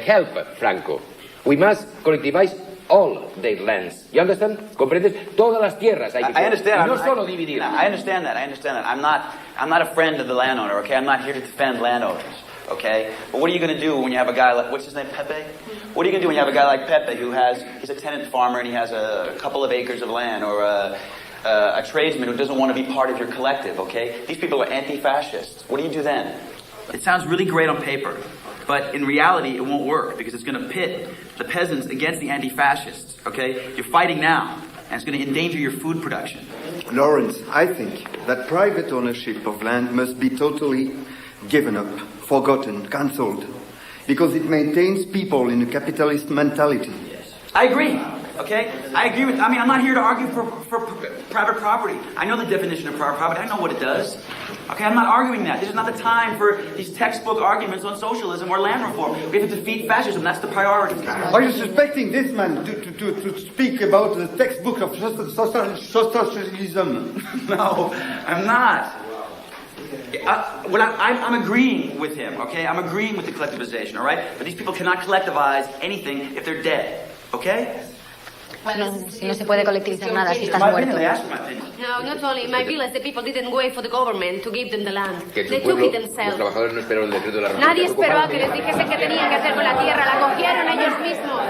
help Franco. We must collectivize all their lands. You understand? ¿Comprendes? Todas las tierras hay que I understand. No solo dividir. I understand that. I'm not a friend of the landowner, okay? I'm not here to defend landowners. Okay, but what are you going to do when you have a guy like, what's his name, Pepe? What are you going to do when you have a guy like Pepe he's a tenant farmer and he has a couple of acres of land, or a tradesman who doesn't want to be part of your collective, okay? These people are anti-fascists. What do you do then? It sounds really great on paper, but in reality it won't work because it's going to pit the peasants against the anti-fascists, okay? You're fighting now, and it's going to endanger your food production. Lawrence, I think that private ownership of land must be totally given up, forgotten, cancelled, because it maintains people in a capitalist mentality. I agree, okay? I'm not here to argue for private property. I know the definition of private property. I know what it does. Okay, I'm not arguing that. This is not the time for these textbook arguments on socialism or land reform. We have to defeat fascism. That's the priority. Are you suspecting this man to speak about the textbook of socialism? No, I'm not. I'm agreeing with him, okay? I'm agreeing with the collectivization, all right? But these people cannot collectivize anything if they're dead, okay? Bueno, si no se puede colectivizar nada si estás muerto. No, not only. In my village, the people didn't wait for the government to give them the land. Que en They su took it pueblo, los themselves. trabajadores no esperaron el decreto de la República. Nadie esperó a que les dijesen qué tenían que hacer con la tierra. La cogieron ellos mismos.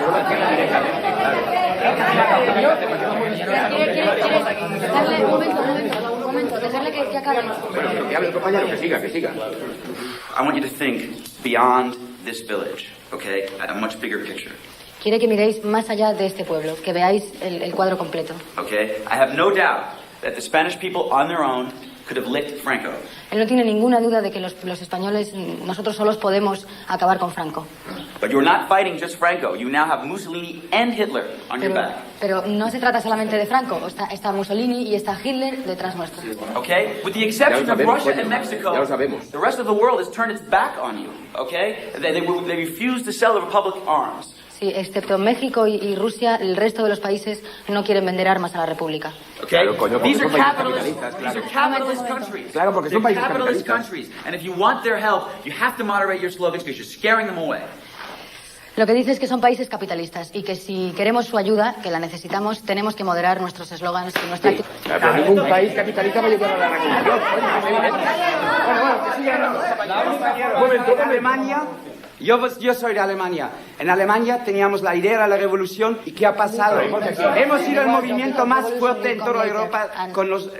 Darle un momento, dejarle que acabe. Bueno, que hable el compañero, que siga. I want you to think beyond this village, okay? At a much bigger picture. Quiere que miréis más allá de este pueblo, que veáis el cuadro completo. Okay? I have no doubt that the Spanish people on their own could have licked Franco. Él no tiene ninguna duda de que los españoles, nosotros solos podemos acabar con Franco. But you're not fighting just Franco. You now have Mussolini and Hitler on your back. Pero no se trata solamente de Franco. Está Mussolini y está Hitler detrás nuestro. Okay? With the exception of Russia and Mexico, ya lo sabemos. the rest of the world has turned its back on you. Okay? They refuse to sell the Republic arms. Sí, excepto México y Rusia, el resto de los países no quieren vender armas a la República. Okay? Claro, coño, These are son países capitalist capitalistas, These are capitalist countries. Claro, porque son They're países capitalist capitalistas. countries. And if you want their help, you have to moderate your slogans because you're scaring them away. Lo que dice es que son países capitalistas y que si queremos su ayuda, que la necesitamos, tenemos que moderar nuestros eslogans y nuestra actitud. Pero ningún país capitalista va a llegar a la revolución. Alemania, yo soy de Alemania. En Alemania teníamos la idea de la revolución y ¿qué ha pasado? Hemos sido el movimiento más fuerte en toda Europa con los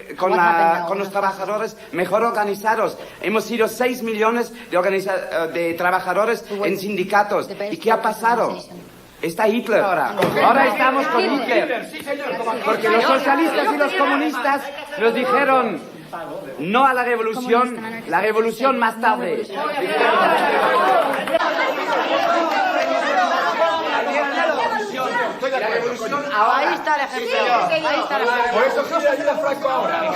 trabajadores mejor organizados. Hemos sido 6 millones de trabajadores en sindicatos. ¿Y qué ha pasado? Está Hitler ahora. Ahora estamos con Hitler. Porque los socialistas y los comunistas nos dijeron no a la revolución más tarde. Ahí está el ejemplo. Por eso quiere ayuda Franco ahora.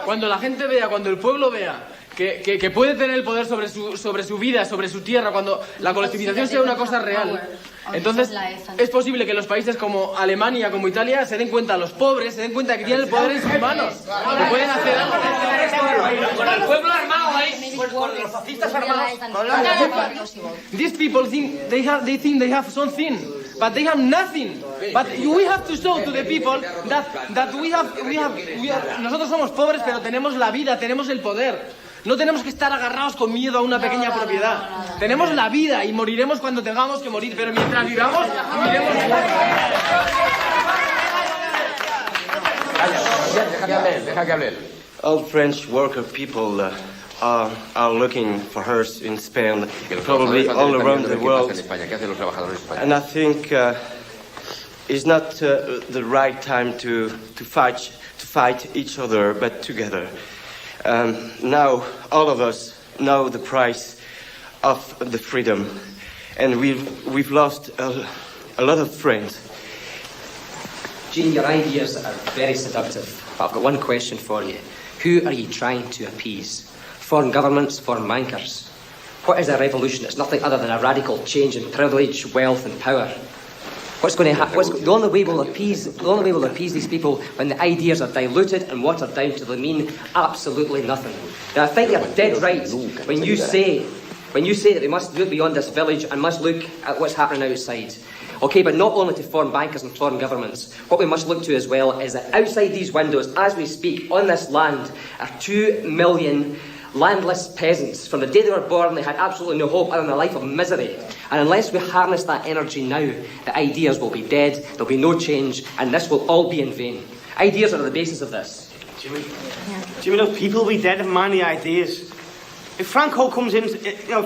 Cuando la gente vea, cuando el pueblo vea que puede tener el poder sobre su vida, sobre su tierra, cuando la colectivización sea una cosa real, entonces es posible que los países como Alemania, como Italia, se den cuenta, los pobres, se den cuenta que tienen el poder en sus manos, que pueden hacer algo. Con el pueblo armado ahí, con los fascistas armados. These people think they have something, but they have nothing. But we have to show to the people that we have. Nosotros somos pobres, pero tenemos la vida, tenemos el poder. No tenemos que estar agarrados con miedo a una pequeña propiedad. Tenemos la vida y moriremos cuando tengamos que morir, pero mientras vivamos, viviremos. Deja que hable. All French worker people are looking for her in Spain, probably all around the world. And I think it's not the right time to fight each other, but together. Now all of us know the price of the freedom, and we've lost a lot of friends. Jean, your ideas are very seductive, but I've got one question for you. Who are you trying to appease? Foreign governments, foreign bankers? What is a revolution? It's nothing other than a radical change in privilege, wealth and power. What's going to happen? The only way we'll appease these people when the ideas are diluted and watered down till they mean absolutely nothing. Now, I think you're dead right when you say that we must look beyond this village and must look at what's happening outside. Okay, but not only to foreign bankers and foreign governments. What we must look to as well is that outside these windows, as we speak, on this land, are 2 million landless peasants. From the day they were born, they had absolutely no hope other than a life of misery. And unless we harness that energy now, the ideas will be dead, there'll be no change, and this will all be in vain. Ideas are the basis of this. Jimmy, those people will be dead if man the ideas. If Franco comes in,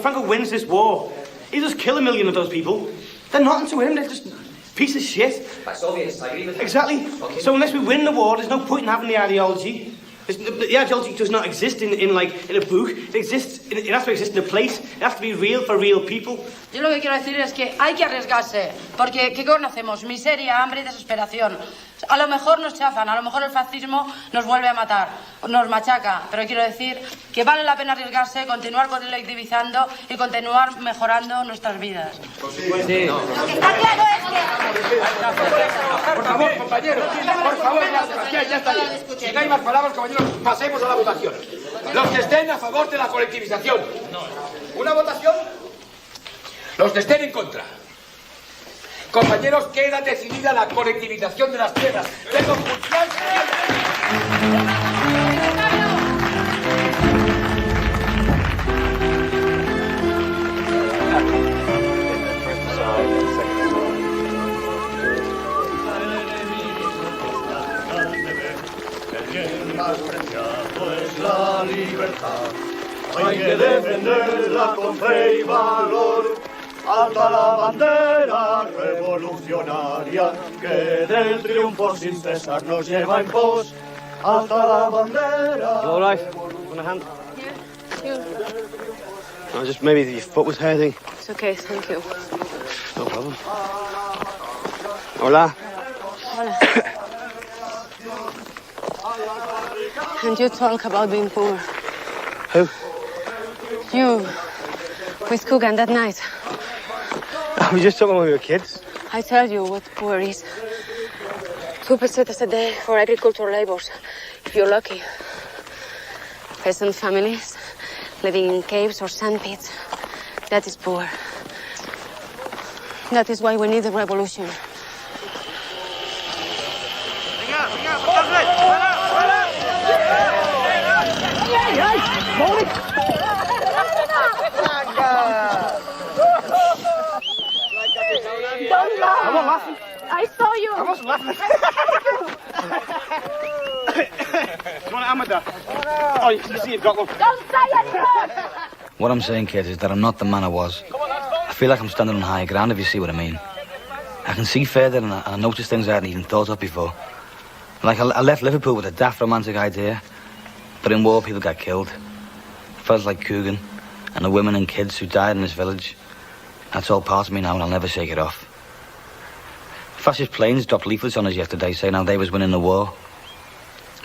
Franco wins this war, he'll just kill 1 million of those people. They're nothing to him, they're just piece of shit. That's obvious, I agree with you. Exactly. Okay. So unless we win the war, there's no point in having the ideology. The ideology does not exist in a book. It has to exist in a place. It has to be real for real people. Yo lo que quiero decir es que hay que arriesgarse, porque ¿qué conocemos? Miseria, hambre y desesperación. A lo mejor nos chafan, a lo mejor el fascismo nos vuelve a matar, nos machaca, pero quiero decir que vale la pena arriesgarse, continuar colectivizando y continuar mejorando nuestras vidas. Sí. Lo que está claro es que... Por favor, compañeros, por favor, ya está bien. Si no hay más palabras, compañeros, pasemos a la votación. Los que estén a favor de la colectivización. ¿Una votación? Los que estén en contra. Compañeros, queda decidida la colectivización de las tierras. Tengo más preciado es la libertad. Hay que defenderla con fe y valor. Alta la bandera revolucionaria que del triunfo sin cesar nos lleva en pos. Alta la bandera. You all right? Want a hand? Yeah. No, just maybe your foot was hurting. It's okay, thank you. No problem. Hola. Hola. And you talk about being poor. Who? You, with Coogan that night. We just talking when we were kids. I tell you what poor is. 2 pesetas a day for agricultural labors, if you're lucky. Peasant families living in caves or sand pits. That is poor. That is why we need a revolution. I saw you. I wasn't laughing. Do you want a hammer, Dad? Oh, you see you've got one. Don't say anything! What I'm saying, kids, is that I'm not the man I was. I feel like I'm standing on higher ground, if you see what I mean. I can see further, and I notice things I hadn't even thought of before. Like, I left Liverpool with a daft romantic idea, but in war, people got killed. Fellas like Coogan, and the women and kids who died in this village. That's all part of me now, and I'll never shake it off. Fascist planes dropped leaflets on us yesterday saying how they was winning the war.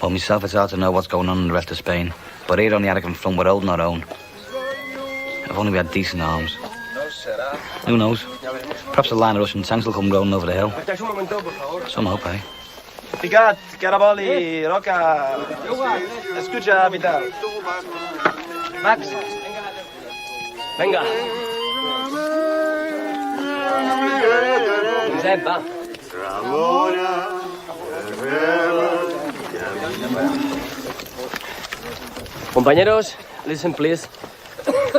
Well, myself, it's hard to know what's going on in the rest of Spain. But here on the Attica front, we're holding our own. If only we had decent arms. Who knows? Perhaps a line of Russian tanks will come rolling over the hill. Some hope, eh? Picat, Caraboli, Roca. Escucha, Vital. Max. Venga. Josep, va. Compañeros, listen please.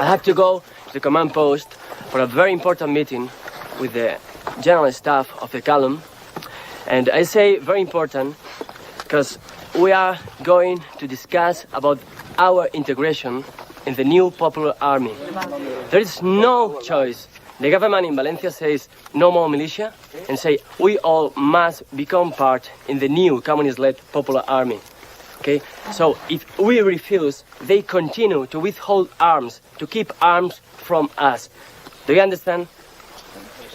I have to go to the command post for a very important meeting with the general staff of the column. And I say very important because we are going to discuss about our integration in the new popular army. There is no choice. The government in Valencia says no more militia and say we all must become part in the new communist-led popular army. Okay? So if we refuse, they continue to withhold arms, to keep arms from us. Do you understand?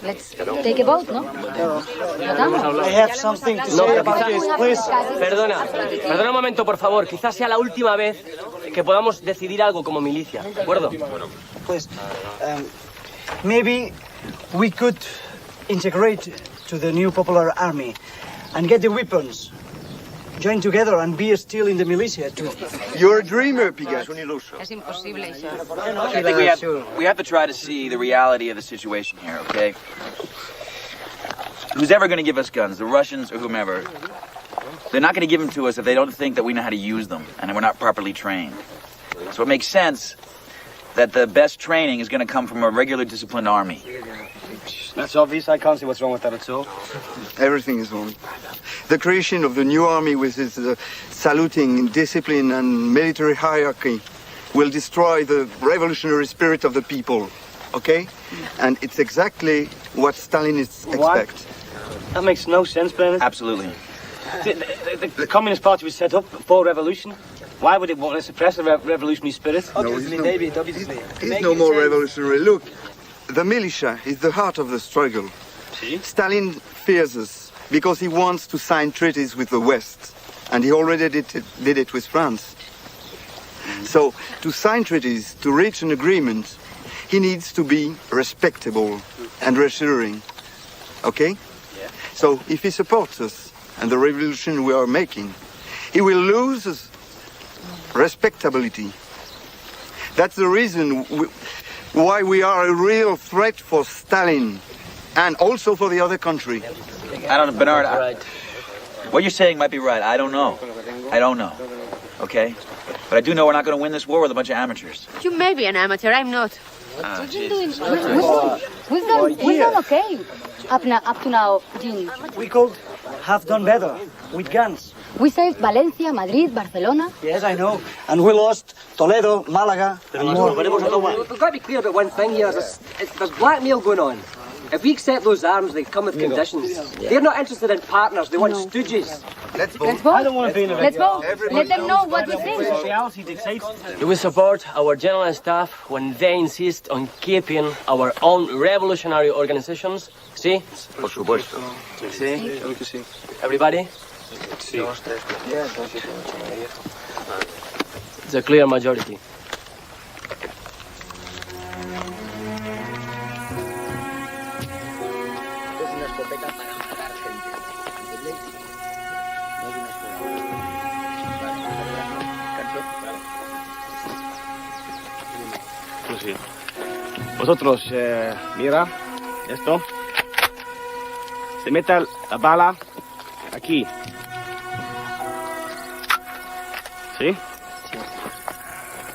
Let's take a vote, ¿no? I have something to say about this, please. Perdona un momento, por favor. Quizás sea la última vez que podamos decidir algo como milicia, ¿de acuerdo? Please, maybe we could integrate to the new popular army and get the weapons, join together and be still in the militia too. You're a dreamer, Pigas. Es imposible eso. I think we have to try to see the reality of the situation here, okay? Who's ever going to give us guns, the Russians or whomever, they're not going to give them to us if they don't think that we know how to use them and we're not properly trained. So it makes sense that the best training is going to come from a regular disciplined army. That's obvious. I can't see what's wrong with that at all. Everything is wrong. The creation of the new army with its saluting discipline and military hierarchy will destroy the revolutionary spirit of the people, okay? And it's exactly what Stalinists expect. That makes no sense, Bernard. Absolutely. The Communist Party was set up for revolution. Why would it want to suppress the revolutionary spirit? Obviously, David, obviously. It's no more revolutionary. Look, the militia is the heart of the struggle. See? Stalin fears us because he wants to sign treaties with the West. And he already did it with France. So, to sign treaties, to reach an agreement, he needs to be respectable and reassuring. Okay? Yeah. So, if he supports us and the revolution we are making, he will lose his respectability. That's the reason why we are a real threat for Stalin and also for the other country. I don't know, Bernard. What you're saying might be right. I don't know. Okay? But I do know we're not going to win this war with a bunch of amateurs. You may be an amateur, I'm not. We've done okay up to now, Jean. We could have done better with guns. We saved Valencia, Madrid, Barcelona. Yes, I know. And we lost Toledo, Malaga, and more. We've got to be clear about one thing here. There's blackmail going on. If we accept those arms, they come with conditions. They're not interested in partners, they want stooges. Let's vote. I don't want to be in a Let's vote. Let them know what we think. Reality dictates. Do we support our general staff when they insist on keeping our own revolutionary organizations? See? Por supuesto. See? Everybody? Sí. It's a clear majority. Vosotros, mira, esto. se meta la bala aquí. ¿Sí? Sí.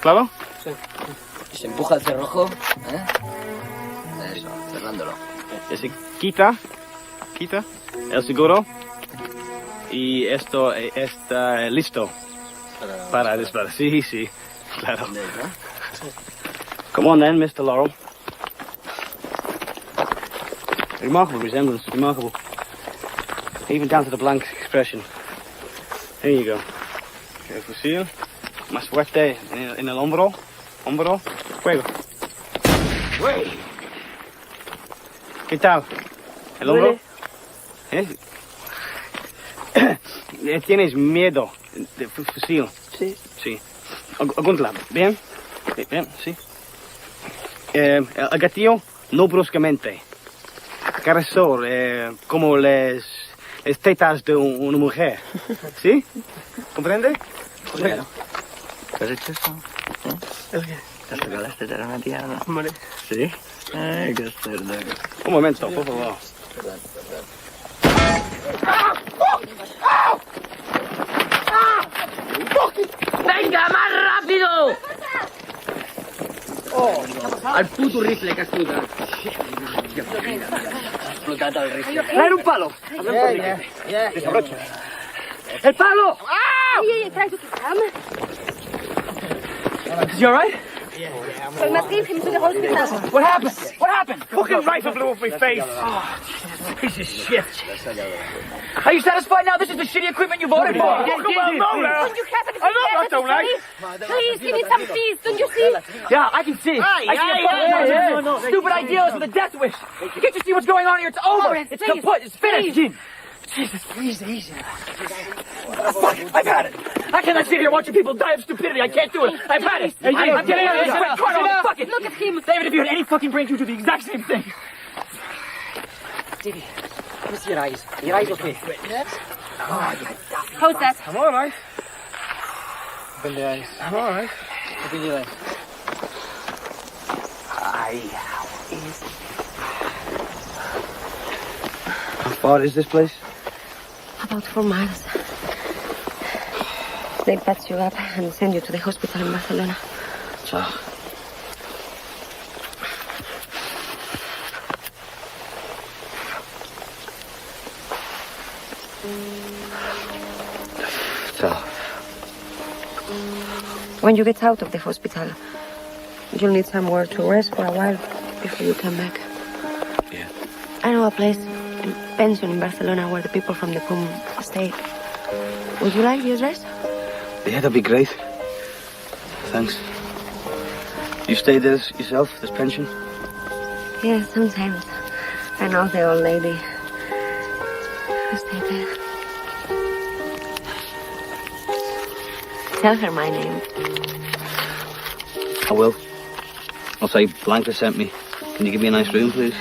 ¿Claro? Sí. Y se empuja el cerrojo, ¿eh? Eso, cerrándolo. Se quita el seguro y esto está listo para disparar. Sí, claro. Come on then, Mr. Laurel. Remarkable resemblance, remarkable. Even down to the blank expression. There you go. El fusil, más fuerte en el hombro, fuego. Wey. ¿Qué tal? ¿El hombro? ¿Tienes miedo de fusil? Sí. Sí. ¿Algún lado? ¿Bien? Bien, sí. El gatillo, no bruscamente. Carezor, como las tetas de una mujer. ¿Sí? ¿Comprende? Claro. ¿Qué has hecho eso? ¿El qué? ¿Te has tocado las tetas de una tía, no? Hombre. ¿Sí? Ay, qué cerdo. Un momento, por favor. Perdón. ¡Venga, más rápido! Al puto rifle que explota. Ha explotado el rifle. ¡Traer un palo! Desabrocha. ¡El palo! Oye, trae tu cama. Is he alright? We must leave him to the hospital. What happened? What happened? Fucking rifle blew off my face. Oh, piece of shit. Are you satisfied now? This is the shitty equipment you voted for. Don't you have anything better to say? Please, we need some peace, don't you see? Yeah, I can see. I see a bunch of stupid ideas with a death wish. Can't you see what's going on here? It's over. It's kaput. It's finished. Jesus, easy. Fuck, I've had it. I cannot sit here watching people die of stupidity. I can't do it. I've had it. I'm getting out of this. Fuck it. Look at him. David, if you had any fucking brains, you'd do the exact same thing. Davey, let me see your eyes. Your eyes okay? Yes. Oh, you daft. How's that? I'm alright. Open the eyes. I'm alright. Open your eyes. How far is this place? About 4 miles. They'll patch you up and send you to the hospital in Barcelona. So. When you get out of the hospital, you'll need somewhere to rest for a while before you come back. Yeah. I know a place, a pension in Barcelona, where the people from the PUM stay. Would you like this rest? Yeah, that'd be great. Thanks. You stay there yourself, this pension? Yeah, sometimes. I know the old lady who stayed there. Tell her my name. I will. I'll say Blanca sent me. Can you give me a nice room, please?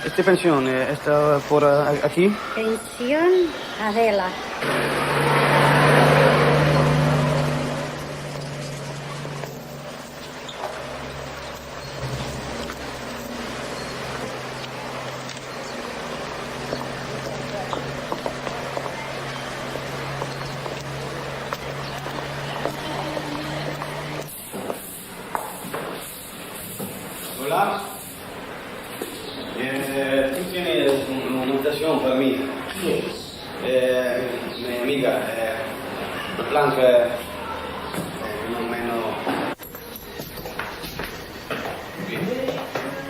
¿Esta pensión está por aquí? Pensión Adela. Hola. Tú tienes una invitación para mí. Mi amiga, Blanca,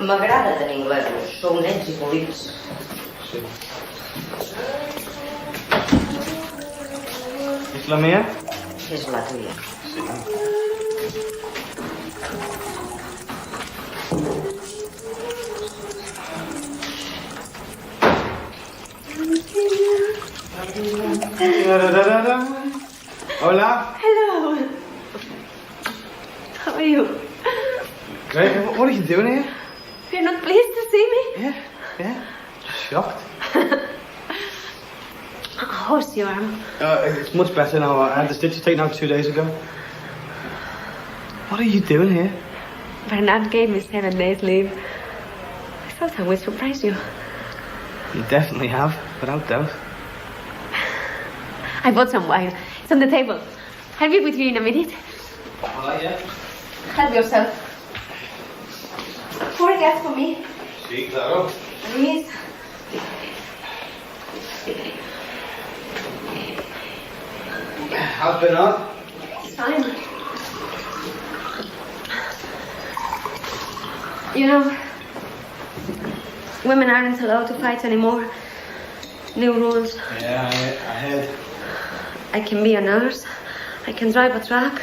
M'agrada tenir anglesos, sou nets i polits. Sí. És la meva? És la tuya. Hola. Hello. How are you? Great. What are you doing here? You're not pleased to see me? Yeah. Shocked. How's your arm? It's much better now. I had the stitches taken out 2 days ago. What are you doing here? Bernard gave me 7 days leave. I thought I would surprise you. You definitely have, without doubt. I bought some wine. It's on the table. I'll be with you in a minute. Hola, yeah. Help yourself. Pour a glass for me. Sí, claro. Please. How's Bernard? It's fine. You know, women aren't allowed to fight anymore. New rules. Yeah, I heard. I can be a nurse. I can drive a truck.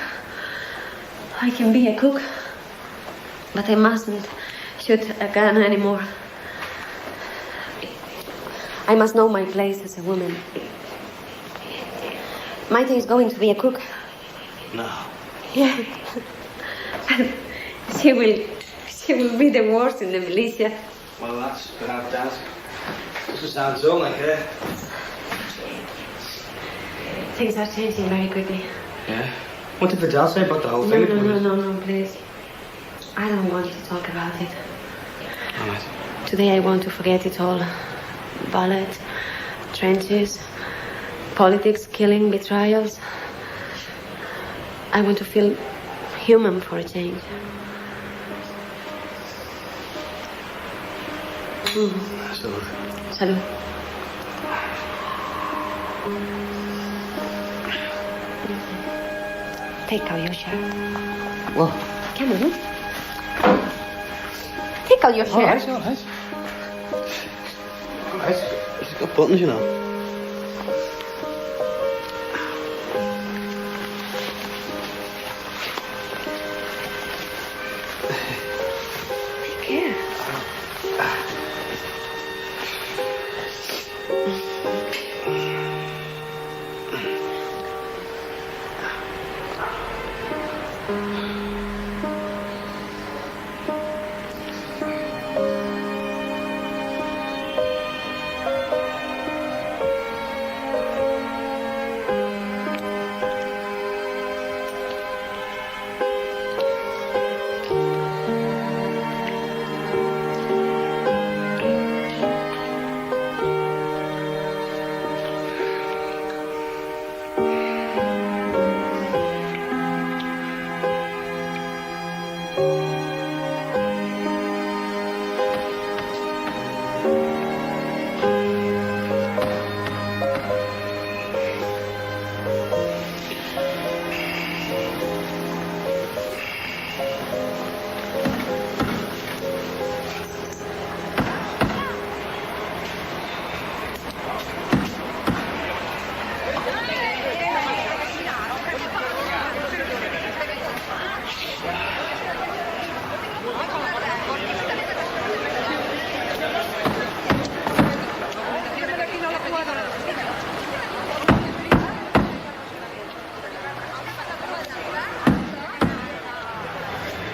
I can be a cook. But I mustn't shoot a gun anymore. I must know my place as a woman. Maite is going to be a cook. No. Yeah. She will be the worst in the militia. Well, that's without doubt. Doesn't sound so like her. Things are changing very quickly. Yeah. What did Vidal say about the whole thing? No, please. I don't want to talk about it. All right. Today I want to forget it all. Ballet, trenches, politics, killing, betrayals. I want to feel human for a change. Salud. Salud. Take out your shirt. What? Come on. Take out your shirt. All right. It's got buttons, you know. Take care.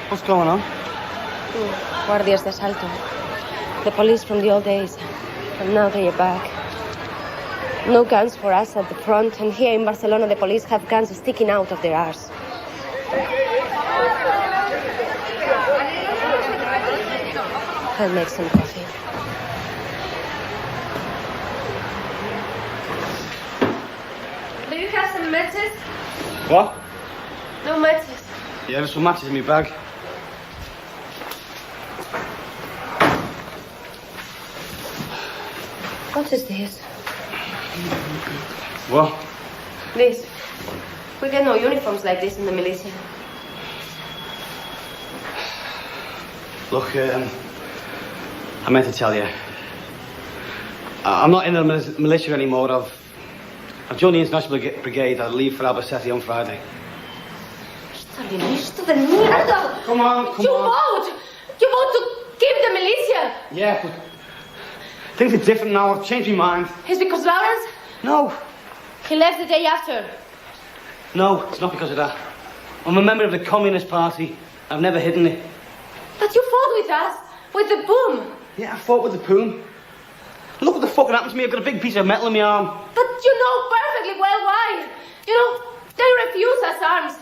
What's going on? Guardias de asalto. The police from the old days. And now they are back. No guns for us at the front, and here in Barcelona the police have guns sticking out of their arse. I'll make some coffee. Do you have some matches? What? No matches. Yeah, there's some matches in my bag. What is this? What? This. We get no uniforms like this in the militia. Look, I meant to tell you. I'm not in the militia anymore. I've joined the International Brigade. I leave for Albacete on Friday. Stalinisto de mierda! Come on. You vote to keep the militia! Yeah, but things are different now. I've changed my mind. It's because Lawrence? No. He left the day after. No, it's not because of that. I'm a member of the Communist Party. I've never hidden it. But you fought with us, with the boom. Yeah, I fought with the boom. Look what the fucking happened to me. I've got a big piece of metal in my arm. But you know perfectly well why. You know, they refuse us arms.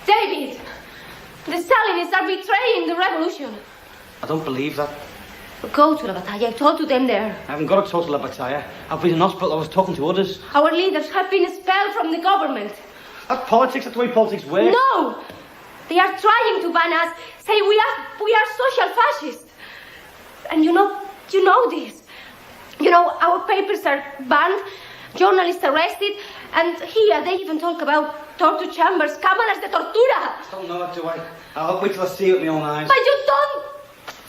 David, the Stalinists are betraying the revolution. I don't believe that. Go to La Batalla. I talked to them there. I haven't got a total La Batalla. I've been in hospital. I was talking to others. Our leaders have been expelled from the government. That's politics. That's the way politics works. No! They are trying to ban us, say we are social fascists. And you know this. You know, our papers are banned, journalists arrested, and here they even talk about torture chambers, cámaras de tortura. I don't know that, do I? I'll wait till I see it with my own eyes. But you don't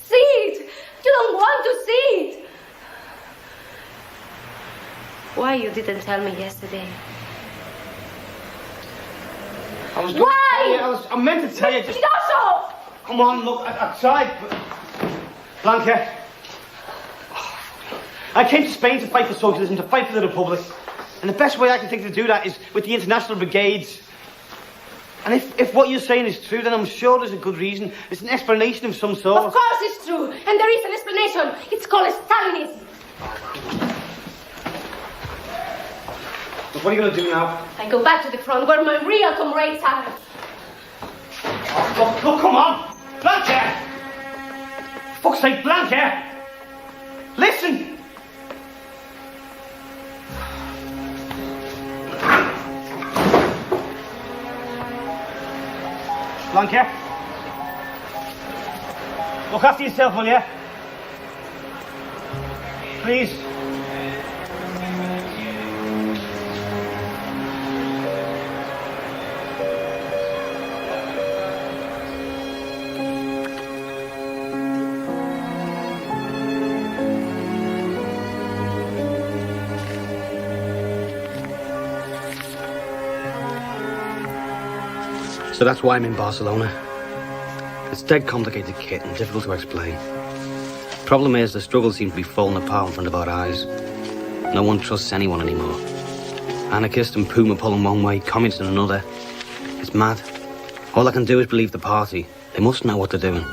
see it. You don't want to see it. Why you didn't tell me yesterday? Why? I meant to tell you. Just... Pidoso! Come on, look, I tried, but... Blanca. I came to Spain to fight for socialism, to fight for the Republic. And the best way I can think to do that is with the international brigades. And if what you're saying is true, then I'm sure there's a good reason. There's an explanation of some sort. Of course it's true. And there is an explanation. It's called Stalinism. But what are you going to do now? I go back to the front where my real comrades are. Oh, look, come on! Blanca! For fuck's sake, Blanca! Listen! Blanca? Look after yourself, will you? Please. So that's why I'm in Barcelona. It's a dead complicated kit and difficult to explain. Problem is, the struggle seems to be falling apart in front of our eyes. No one trusts anyone anymore. Anarchist and Puma pulling one way, communist in another. It's mad. All I can do is believe the party. They must know what they're doing.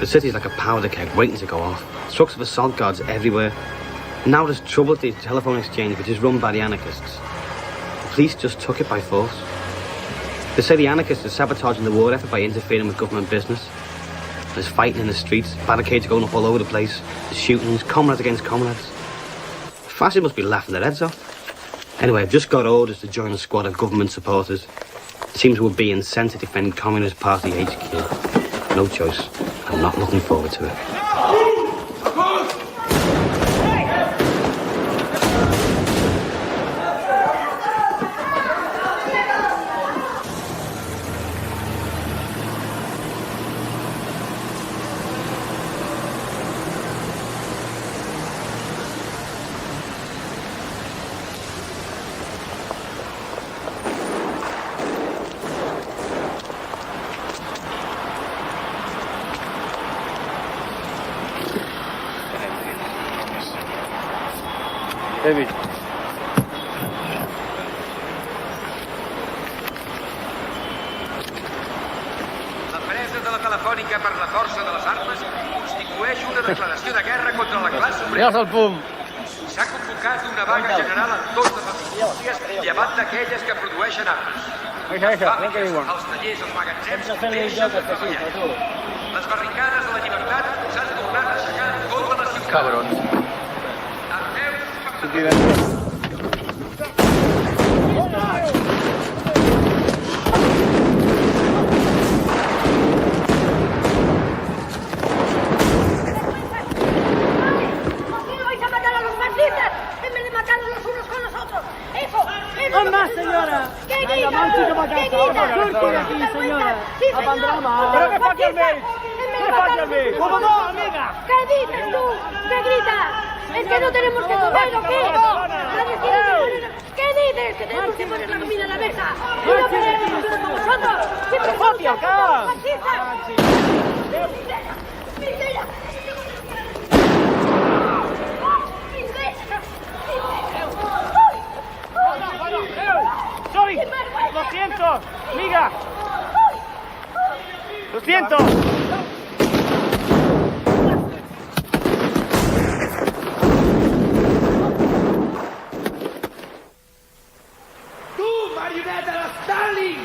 The city's like a powder keg waiting to go off. Trucks of assault guards everywhere. Now there's trouble at the telephone exchange, which is run by the anarchists. The police just took it by force. They say the anarchists are sabotaging the war effort by interfering with government business. There's fighting in the streets, barricades going up all over the place, there's shootings, comrades against comrades. The fascists must be laughing their heads off. Anyway, I've just got orders to join a squad of government supporters. It seems we're being sent to defend Communist Party HQ. No choice. I'm not looking forward to it. David. La presa de la telefònica per la força de les armes constitueix una declaració de guerra contra la classe obrera. el pum. S'ha convocat una vaga general en totes les indústries, llevat d'aquelles que produeixen armes. Les fàbriques, els tallers, els magatzems, deixen de treballar. Les barricades de la llibertat s'han tornat a aixecar en tota la ciutat. Cabrons. senyora! Què grites? Vinga, marxi cap a casa. Què grites? Surti d'aquí, senyora. Sí, A prendre senyor. mà. Però què faig amb ells? Què faig amb ells? Com no, amiga? ¿Qué dices tú? ¿Qué gritas? ¿Es que no tenemos que comer o qué? ¿Qué dices? Que tenemos que poner la comida en la mesa. Y no queremos nosotros con vosotros. Siempre somos fascistas. Sorry, lo siento, amiga. Lo siento. Tu, marioneta de Stalin!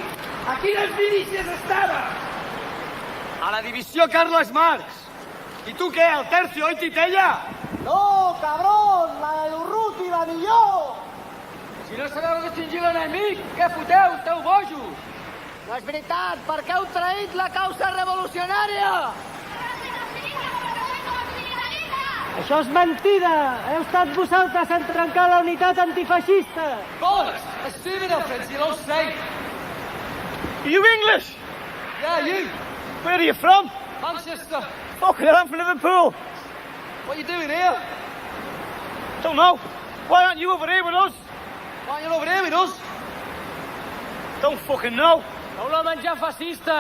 A quines milícies estava? A la divisió Carles Marx. I tu què, el tercio, oi, Titella? No, cabrón! La de l'Urruti, la millor! Si no sabeu distingir l'enemic, què foteu? Esteu bojos! No és veritat, perquè heu traït la causa revolucionària! Això és mentida! Heu estat vosaltres en trencar la unitat antifeixista! Bollocks! Assuming offense, you'll all say. Are you English? Yeah, you. Where are you from? Manchester. Fucking hell, I'm from Liverpool. What are you doing here? Don't know. Why aren't you over here with us? Why are you over here with us? Don't fucking know. Heu la menjar fascista!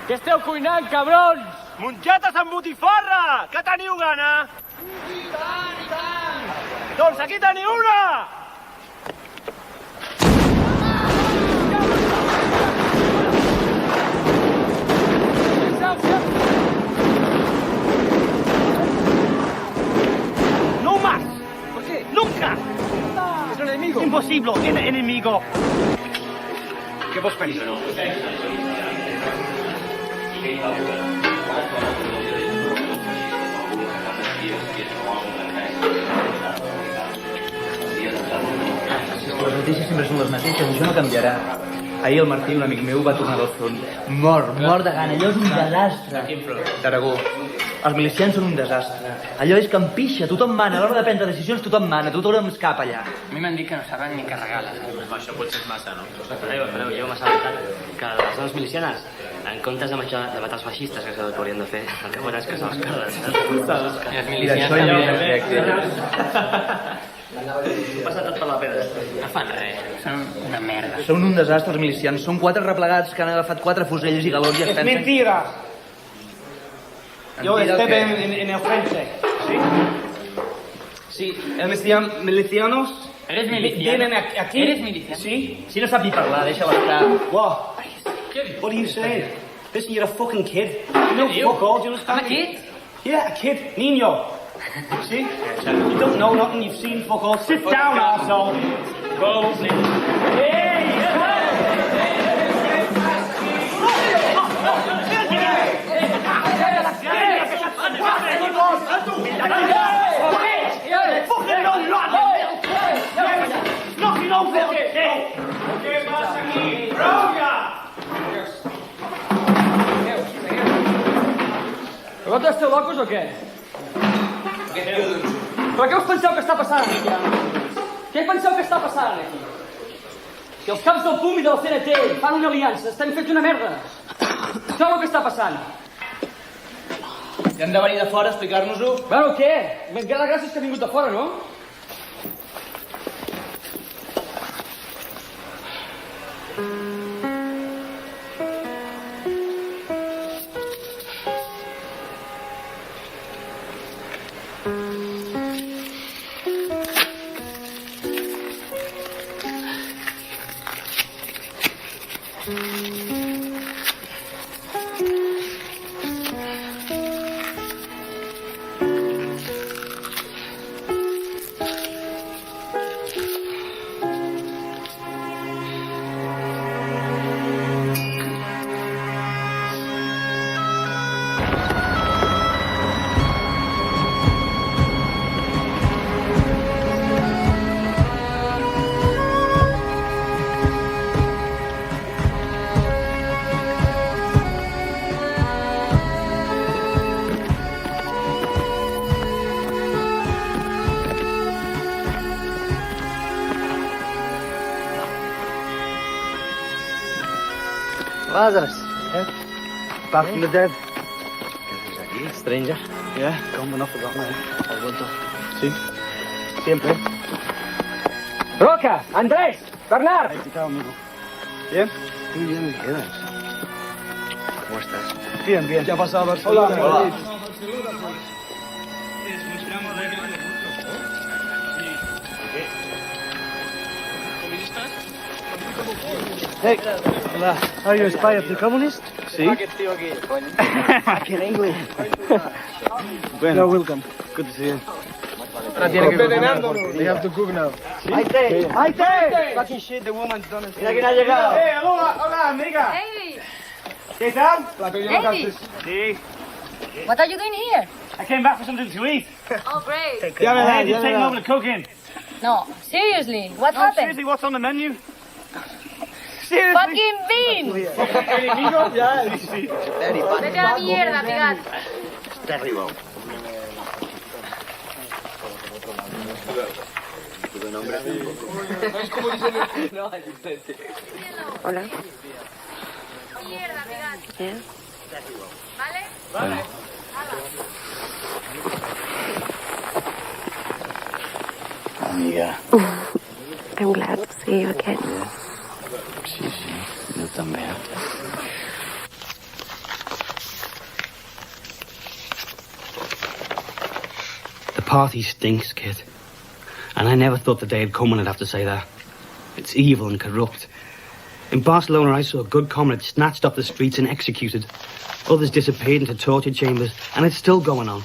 Què esteu cuinant, cabrons? Mongetes amb botifarra! Que teniu gana? I tant, i tant! Doncs aquí teniu una! No más. ¿Por qué? Nunca. Es un enemigo. Imposible, enemigo. Què vols pensar? Les notícies sempre són les mateixes, això no canviarà. Ahir el Martí, un amic meu, va tornar del front. Mort de gana. Allò és un desastre. D'Aragó. Els milicians són un desastre. Allò és que empixa, tothom mana. A l'hora de prendre decisions tothom mana, tothom es cap allà. A mi m'han dit que no saben ni carregar les armes. Això potser és massa, no? Espereu, jo m'ha assabentat que les dones milicianes, en comptes de matar els feixistes, que és el que haurien de fer, el que fan és que se'ls carden. I els milicians també. Passa tot per la pedra. No fan res, són una merda. Són un desastre els milicians. Són 4 replegats que han agafat 4 fusells i galons i es Es pensen... mentira. Yo Mentira, estuve ¿qué? en el frente. Sí, los milicianos ¿Eres miliciano? vienen aquí. ¿Eres miliciano? Sí. Si no sap ni parlar, deixa-ho estar. What? What are you saying? Listen, you're a fucking kid. You know fuck all, do you understand? I'm a kid? Yeah, a kid. Niño. See? You don't know nothing, you've seen fuck all. Sit down, arsehole. Go, Vosaltres esteu locos o què? Però què us penseu que està passant aquí? Què penseu que està passant aquí? Que els caps del PUM i del CNT fan una aliança, estem fets una merda. Sabeu el que està passant? I hem de venir de fora a explicar-nos-ho? Bueno, què? Encara gràcies que ha vingut de fora, no? Lazarus. Yeah? Back from the dead. Stranger. Yeah, come enough of that, man. Has vuelto. Sí. Siempre. Roca, Andrés, Bernard. ¿Bien? Muy bien me quedas. ¿Cómo estás? Bien, bien. ¿Qué ha pasado, Barcelona? Hola. Hey, hola. Are you a spy of the communist? Sí. Aquí en inglés. Bueno. You're welcome. Good to see you. Ahora tiene que cocinar porque They have to cook now. ¡Aite! ¡Aite! Fucking shit, the woman's done it. Mira quién ha llegado. Hola, hola, amiga. Hey! ¿Qué tal? Lady! Sí. What are you doing here? I came back for something to eat. Oh, great. Yeah, man, you're taking over the cooking. No, seriously, what No, happened? seriously, what's on the menu? Fucking beans! Yeah, sí. Vete a la mierda, pegad. Terrible. Hola. Mierda, pegad. ¿Vale? Vale. Amiga. I'm glad to see you again. Sí, sí, yo también. The party stinks, kid. And I never thought the day had come when I'd have to say that. It's evil and corrupt. In Barcelona, I saw good comrades snatched off the streets and executed. Others disappeared into torture chambers, and it's still going on.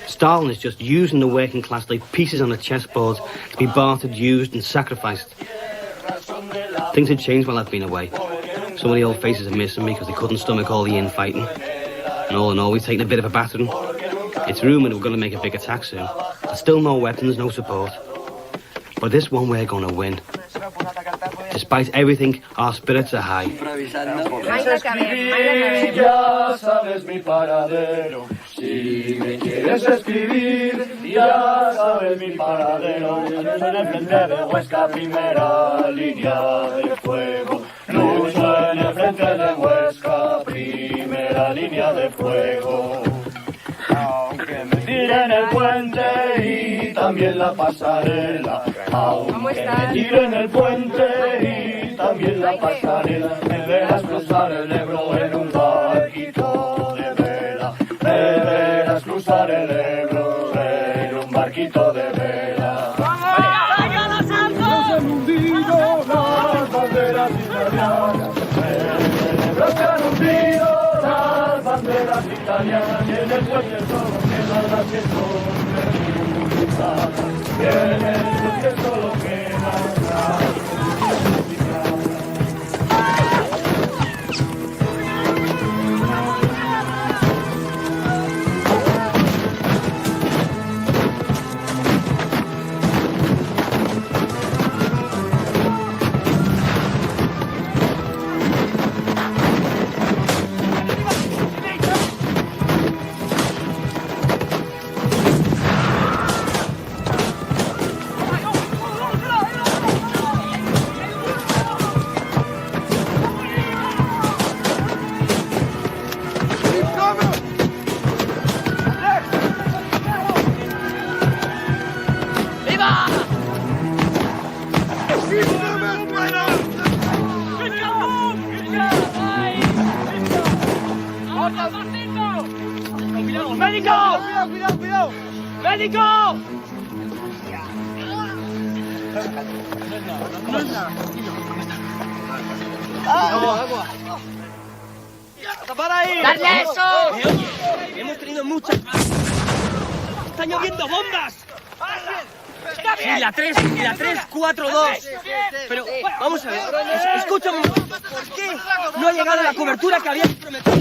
Stalin is just using the working class like pieces on a chessboard to be bartered, used, and sacrificed. Things had changed while I've been away. Some of the old faces are missing me because they couldn't stomach all the infighting. And all in all, we've taken a bit of a battering. It's rumoured we're going to make a big attack soon. There's still no weapons, no support. But this one we're going to win. Despite everything, our spirits are high. Ya sabes mi paradero. Si me quieres escribir, ya sabes mi paradero. Lucho en el frente de Huesca, primera línea de fuego. Lucho en el frente de Huesca, primera línea de fuego. Aunque me tiren el puente y también la pasarela. Aunque me tiren el puente y también la pasarela. Me verás cruzar el Ebro en un barquito de vela. Me verás cruzar el Ebro en un barquito de vela. Se han hundido las banderas italianas. En el Ebro se han hundido las banderas italianas. Y en el puente solo quedan las que son republicanas. Y en el puente solo quedan las republicanas. ¡Médico! ¡Cuidado, cuidado! ¡Médico! ¡Agua! ¡Tapar ahí! ¡Dale eso! Hemos tenido muchas... ¡Están lloviendo bombas! Y la 3-4-2. Pero, vamos a ver, escúchame. ¿Por qué no ha llegado la cobertura que habías prometido?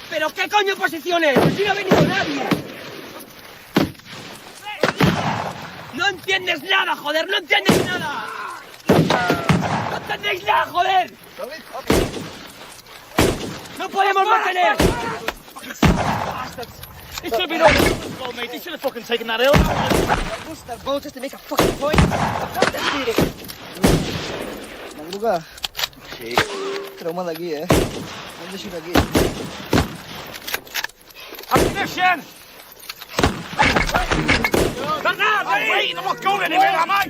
¿Pero qué coño posiciones? ¡Si no ha venido nadie! ¡No entiendes nada, joder! ¡No entiendes nada! ¡No entendéis nada, joder! ¡No podemos mantener! It should have been over. Mate, they should have fucking taken that hill. Bust that boat just to make a fucking point. Madruga. Sí. Trauma d'aquí, No em deixin aquí. Ammunition! Wait, I'm not going anywhere, am I?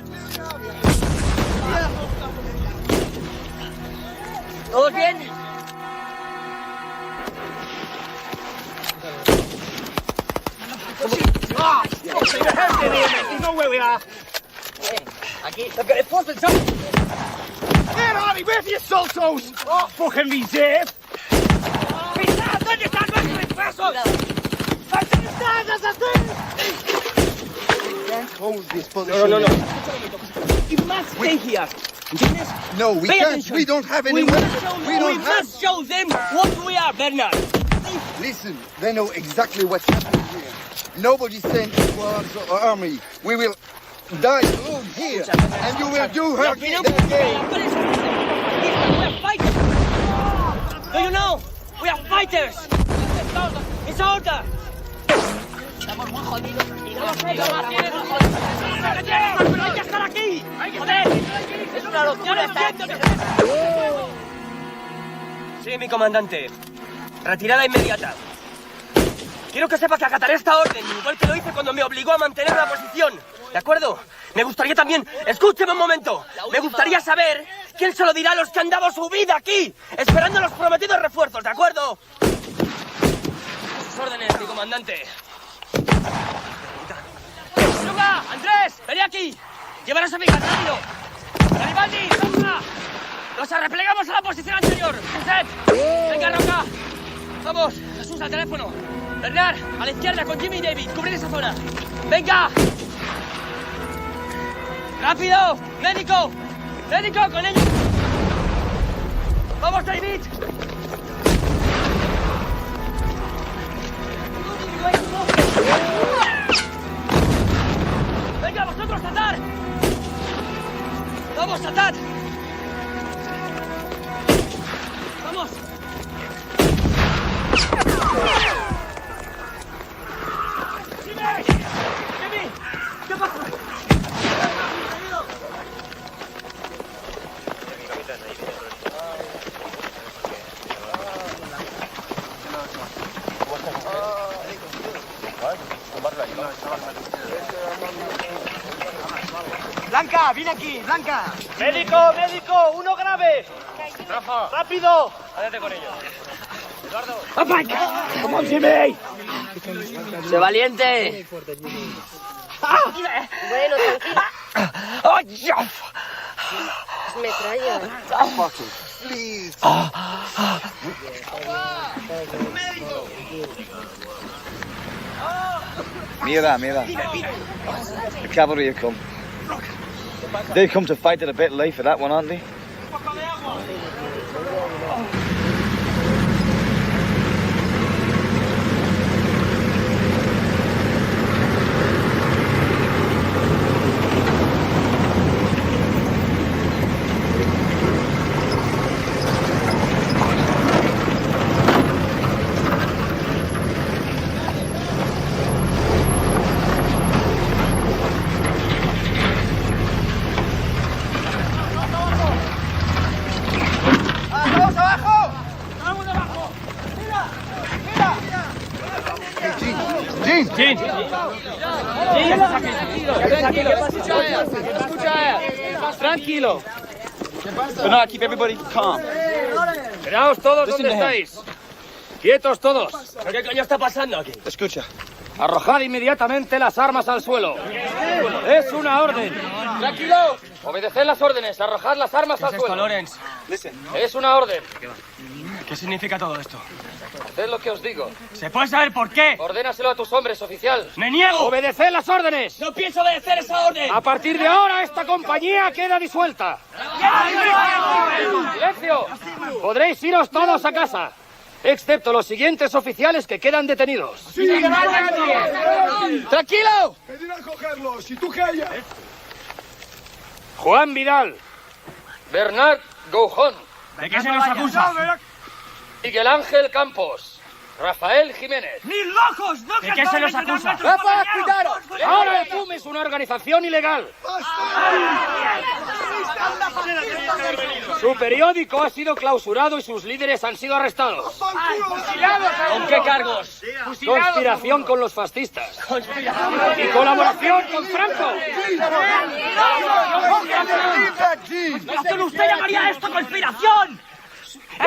¿Todos bien? You know where we are. Aquí. Where are we? Where for your saltos? Oh, fucking reserve. ¿Dónde están nuestros presos? Can't hold this position. No. You must stay here. No, we Pay can't. attention. We don't have any weapons. We must show them what we are, Bernard. Listen, they know exactly what's happening here. Nobody sent squads or army. We will die alone here, and you will do her We are fighters. Do you know? We are fighters. It's order. Estamos muy jodidos. Pero hay que estar aquí. ¡Joder! ¡Es una locura estar aquí! Sí, mi comandante. Retirada inmediata. Quiero que sepa que acataré esta orden, igual que lo hice cuando me obligó a mantener la posición. ¿De acuerdo? Me gustaría también... Escúcheme un momento. Me gustaría saber quién se lo dirá a los que han dado su vida aquí, esperando los prometidos refuerzos, ¿de acuerdo? Sus órdenes, mi comandante. ¡Luca! ¡Andrés! ¡Vení aquí! ¡Llévanos a mi casa, rápido! ¡Garibaldi! ¡Roca! ¡Nos arreplegamos a la posición anterior! ¡Josep! ¡Venga, Roca! ¡Vamos! ¡Jesús, al teléfono! ¡Bernard! ¡A la izquierda con Jimmy y David! ¡Cubrir esa zona! ¡Venga! ¡Rápido! ¡Médico! ¡Médico! ¡Con ellos! ¡Vamos, David! ¡Venga, vosotros, atad! ¡Vamos, atad! ¡Vamos! ¡Jimmy! ¿Qué pasa? Blanca, viene aquí, Blanca. ¡Médico, médico! ¡Uno grave! ¡Rápido! Háblate con ellos. Eduardo. ¡Come on, Jimmy! ¡Sé valiente! Bueno, tranquilo. ¡Oh, Dios! Metralla. Please. Mira. The cavalry have come. They come to fight it a bit late for that one, aren't they? Tranquilo. Bernard, keep everybody calm. Quedaos todos donde estáis. Quietos todos. ¿Qué coño está pasando aquí? Escucha. Arrojad inmediatamente las armas al suelo. Es una orden. Tranquilo. Obedeced las órdenes. Arrojad las armas al suelo. Lorenz? Es una orden. ¿Qué significa todo esto? Haced lo que os digo. ¿Se puede saber por qué? Ordénaselo a tus hombres, oficial. ¡Me niego! ¡Obedeced las órdenes! ¡No pienso obedecer esa orden! A partir de ahora, esta compañía queda disuelta. ¡Silencio! Podréis iros todos a casa, excepto los siguientes oficiales que quedan detenidos. ¡Tranquilo! ¡Pedir a cogerlos! ¡Si tú callas! Juan Vidal, Bernard Goujón. ¿De qué se nos acusa? Miguel Ángel Campos, Rafael Jiménez. ¡Ni locos! ¡No! ¿De qué se nos acusa? ¡Rafa, cuidaros! Ahora el PUM es una organización ilegal. Su periódico ha sido clausurado y sus líderes han sido arrestados. ¿Con qué cargos? Conspiración con los fascistas. Y colaboración con Franco. ¿Pero usted llamaría esto conspiración?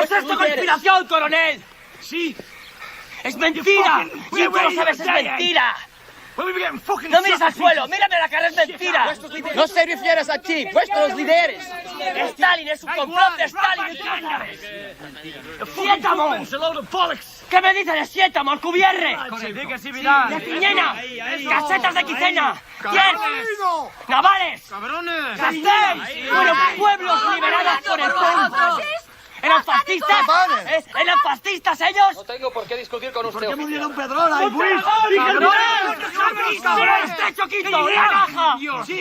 ¿Es esto conspiración, coronel? Sí. ¡Es mentira! ¡Y tú lo sabes, es mentira! ¡No mires al suelo! ¡Mírame la cara, es mentira! No se refieres a ti, vuestros líderes. Stalin es un complot de Stalin y tú lo sabes. ¡Siéntamo! ¿Qué me dice de Siéntamo, Alcubierre? ¡De Piñena! ¡Casetas de Quicena! ¡Yes! ¡Navales! ¡Castells! ¡Fueron pueblos liberados por el pueblo! ¿Eran fascistas? ¿Eran fascistas ellos? No tengo por qué discutir con usted. ¿Por qué murieron Pedrola y Bush? ¡Cabrones! ¡Estrecho Quito! ¡La caja!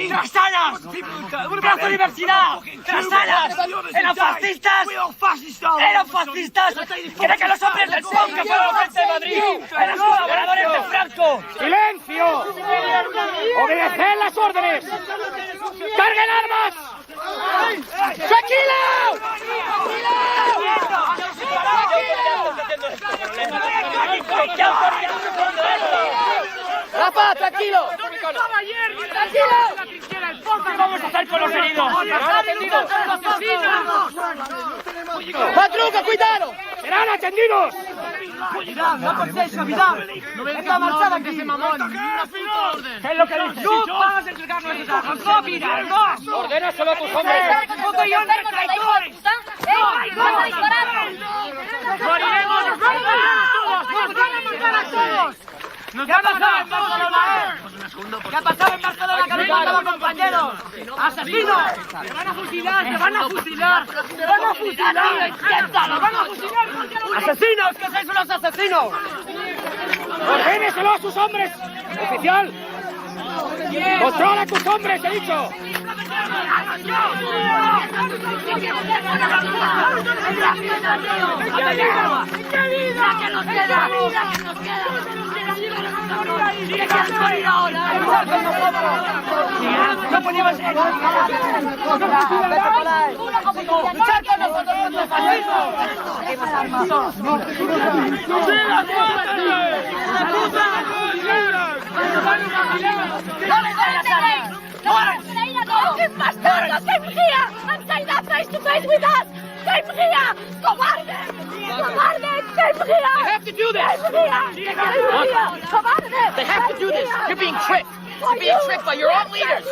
¡Trasalas! ¡Plaza de Universidad! ¡Trasalas! ¿Eran fascistas? ¿Eran fascistas? ¿Cree que los hombres del POM que fueron frente de Madrid eran colaboradores de Franco? ¡Silencio! ¡Obedeced las órdenes! ¡Carguen armas! ¡Tranquilo! Rafa, tranquilo. ¿Qué vamos a hacer con los heridos? Patruca, cuidado. ¡Serán atendidos! ¡No penséis, capitán! ¡Es la marchada que se mamón! ¿Qué es lo que dices? ¡Tú vas a entregar nuestras armas! ¡No, mira! ¡No! ¡Ordénaselo a tus hombres! ¡No te llames traidores! ¡Vas a disparar! ¡Moriremos! ¡Nos van a matar a todos! ¡Nos van a matar en Barcelona! ¿Qué ha pasado en Barcelona, que habéis matado compañeros? ¡Asesinos! ¡Se van a fusilar! ¡Se van a fusilar! ¡Se van a fusilar! ¡Se van a fusilar! ¡Asesinos! ¡Que sois unos asesinos! ¡Ordéneselo a sus hombres! ¡Oficial! ¡Controla a tus hombres, he dicho! ¡No podemos luchar con nosotros contra el fascismo! Give bastardos! Came here and say that face to face with us! Came here! Cobardes! Cobardes! Came here! They have to do this! Came here! Cobardes! They have to do this! You're being tricked! You're being tricked by your own leaders!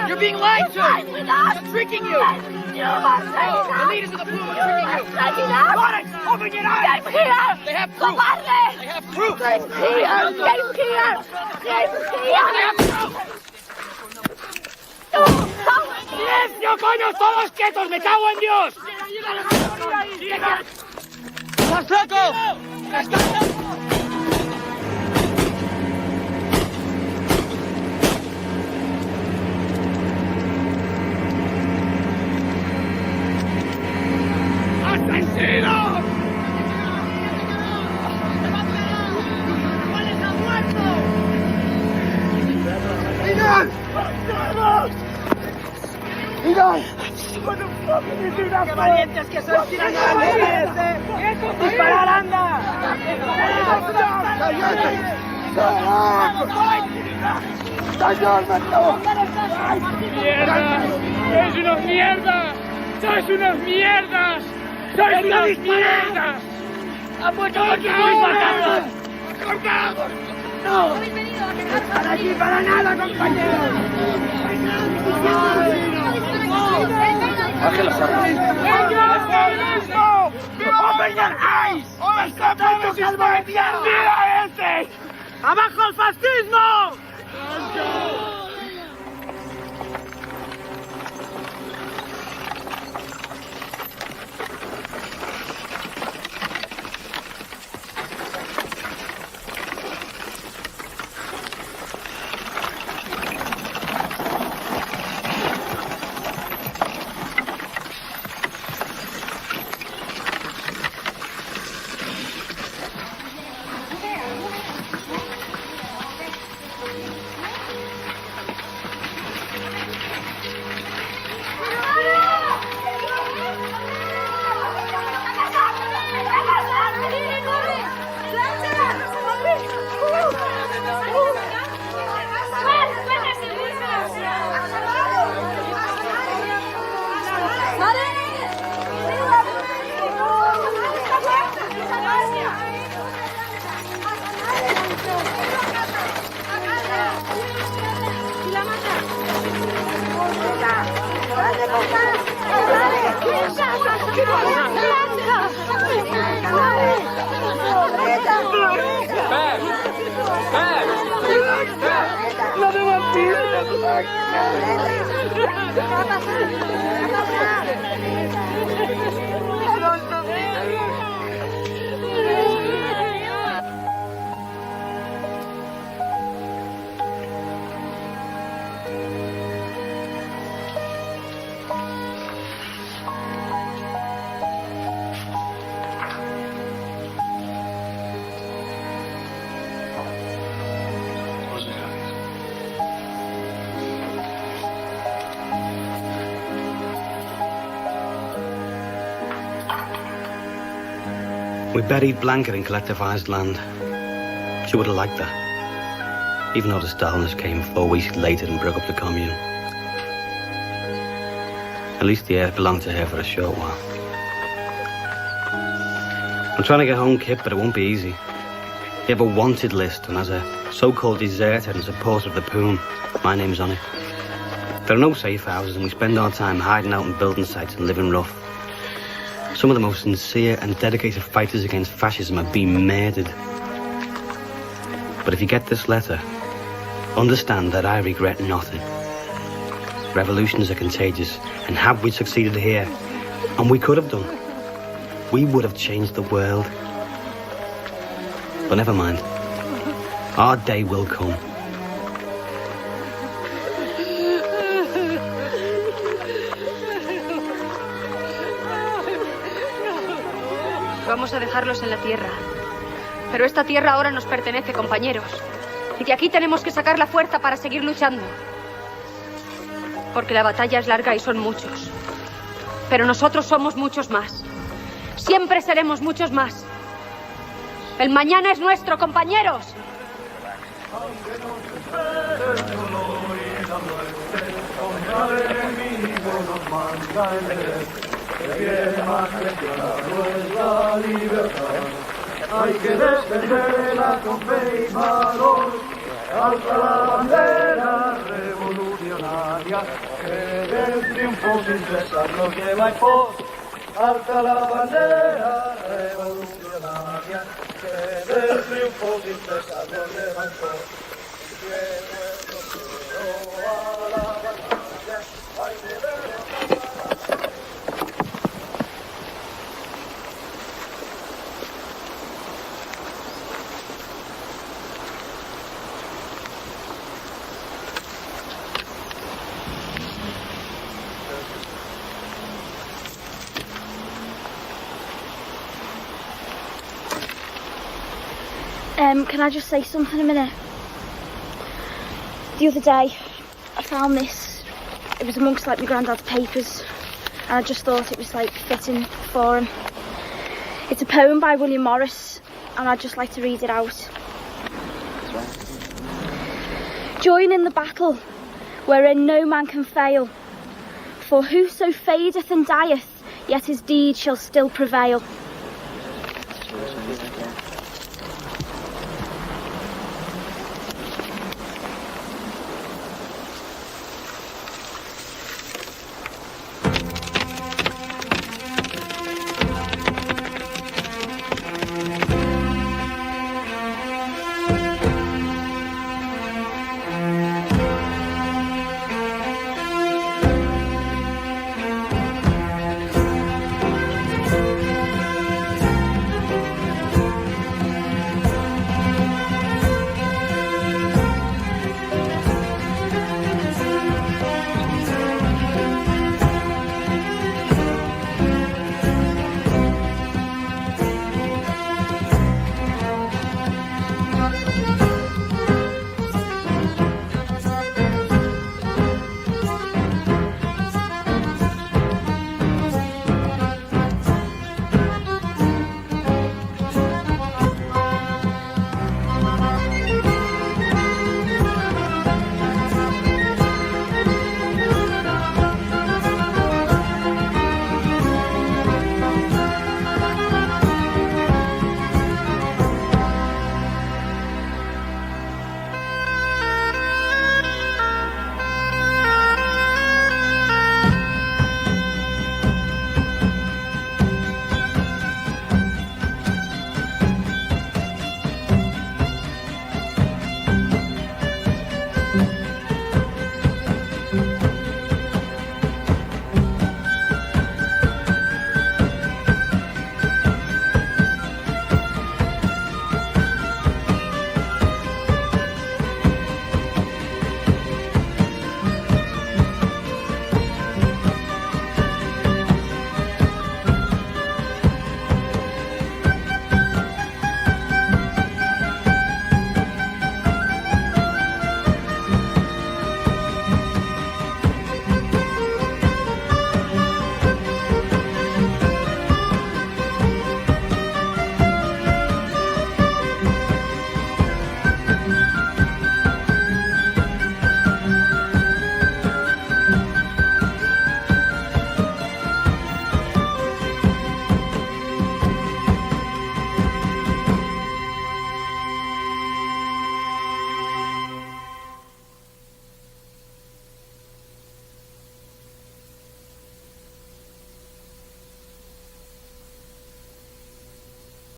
You're being lied to! They're tricking you! The leaders of the people are tricking you! Open your eyes! Came here! They have proof! Cobardes! They have proof! Came here! Came here! Came here! ¡Silencio, coño! ¡Todos quietos! ¡Me cago en Dios! ¡Estás loco! ¡Asesino! ¡Miguel! ¡Miguel! ¡Qué valientes que sois tirando a los pies! ¡Disparar, anda! ¡Mierda! ¡Sois unos mierdas! ¡Sois unos mierdas! ¡Sois unos mierdas! ¡Ha puesto por sus bastardos! ¡Cortados! ¡No! ¡Para aquí, para nada, compañeros! Baje las armas. ¡Open your eyes! ¡Mira ese! ¡Abajo el fascismo! We buried Blanca in collectivized land. She would have liked that, even though the Stalinists came 4 weeks later and broke up the commune. At least the earth belonged to her for a short while. I'm trying to get home, Kip, but it won't be easy. You have a wanted list, and as a so-called deserter and supporter of the Poom, my name's on it. There are no safe houses, and we spend our time hiding out in building sites and living rough. Some of the most sincere and dedicated fighters against fascism are being murdered. But if you get this letter, understand that I regret nothing. Revolutions are contagious, and had we succeeded here, and we could have done, we would have changed the world. But never mind. Our day will come. Vamos a dejarlos en la tierra. Pero esta tierra ahora nos pertenece, compañeros. Y de aquí tenemos que sacar la fuerza para seguir luchando. Porque la batalla es larga y son muchos. Pero nosotros somos muchos más. Siempre seremos muchos más. El mañana es nuestro, compañeros. Hay que defenderla con fe y valor. Alza la bandera revolucionaria, que del triunfo sin cesar nos lleva en pos. Alza la bandera revolucionaria, que del triunfo sin cesar nos lleva en pos. Can I just say something a minute? The other day, I found this. It was amongst like my granddad's papers, and I just thought it was like fitting for him. It's a poem by William Morris, and I'd just like to read it out. Join in the battle, wherein no man can fail. For whoso fadeth and dieth, yet his deed shall still prevail.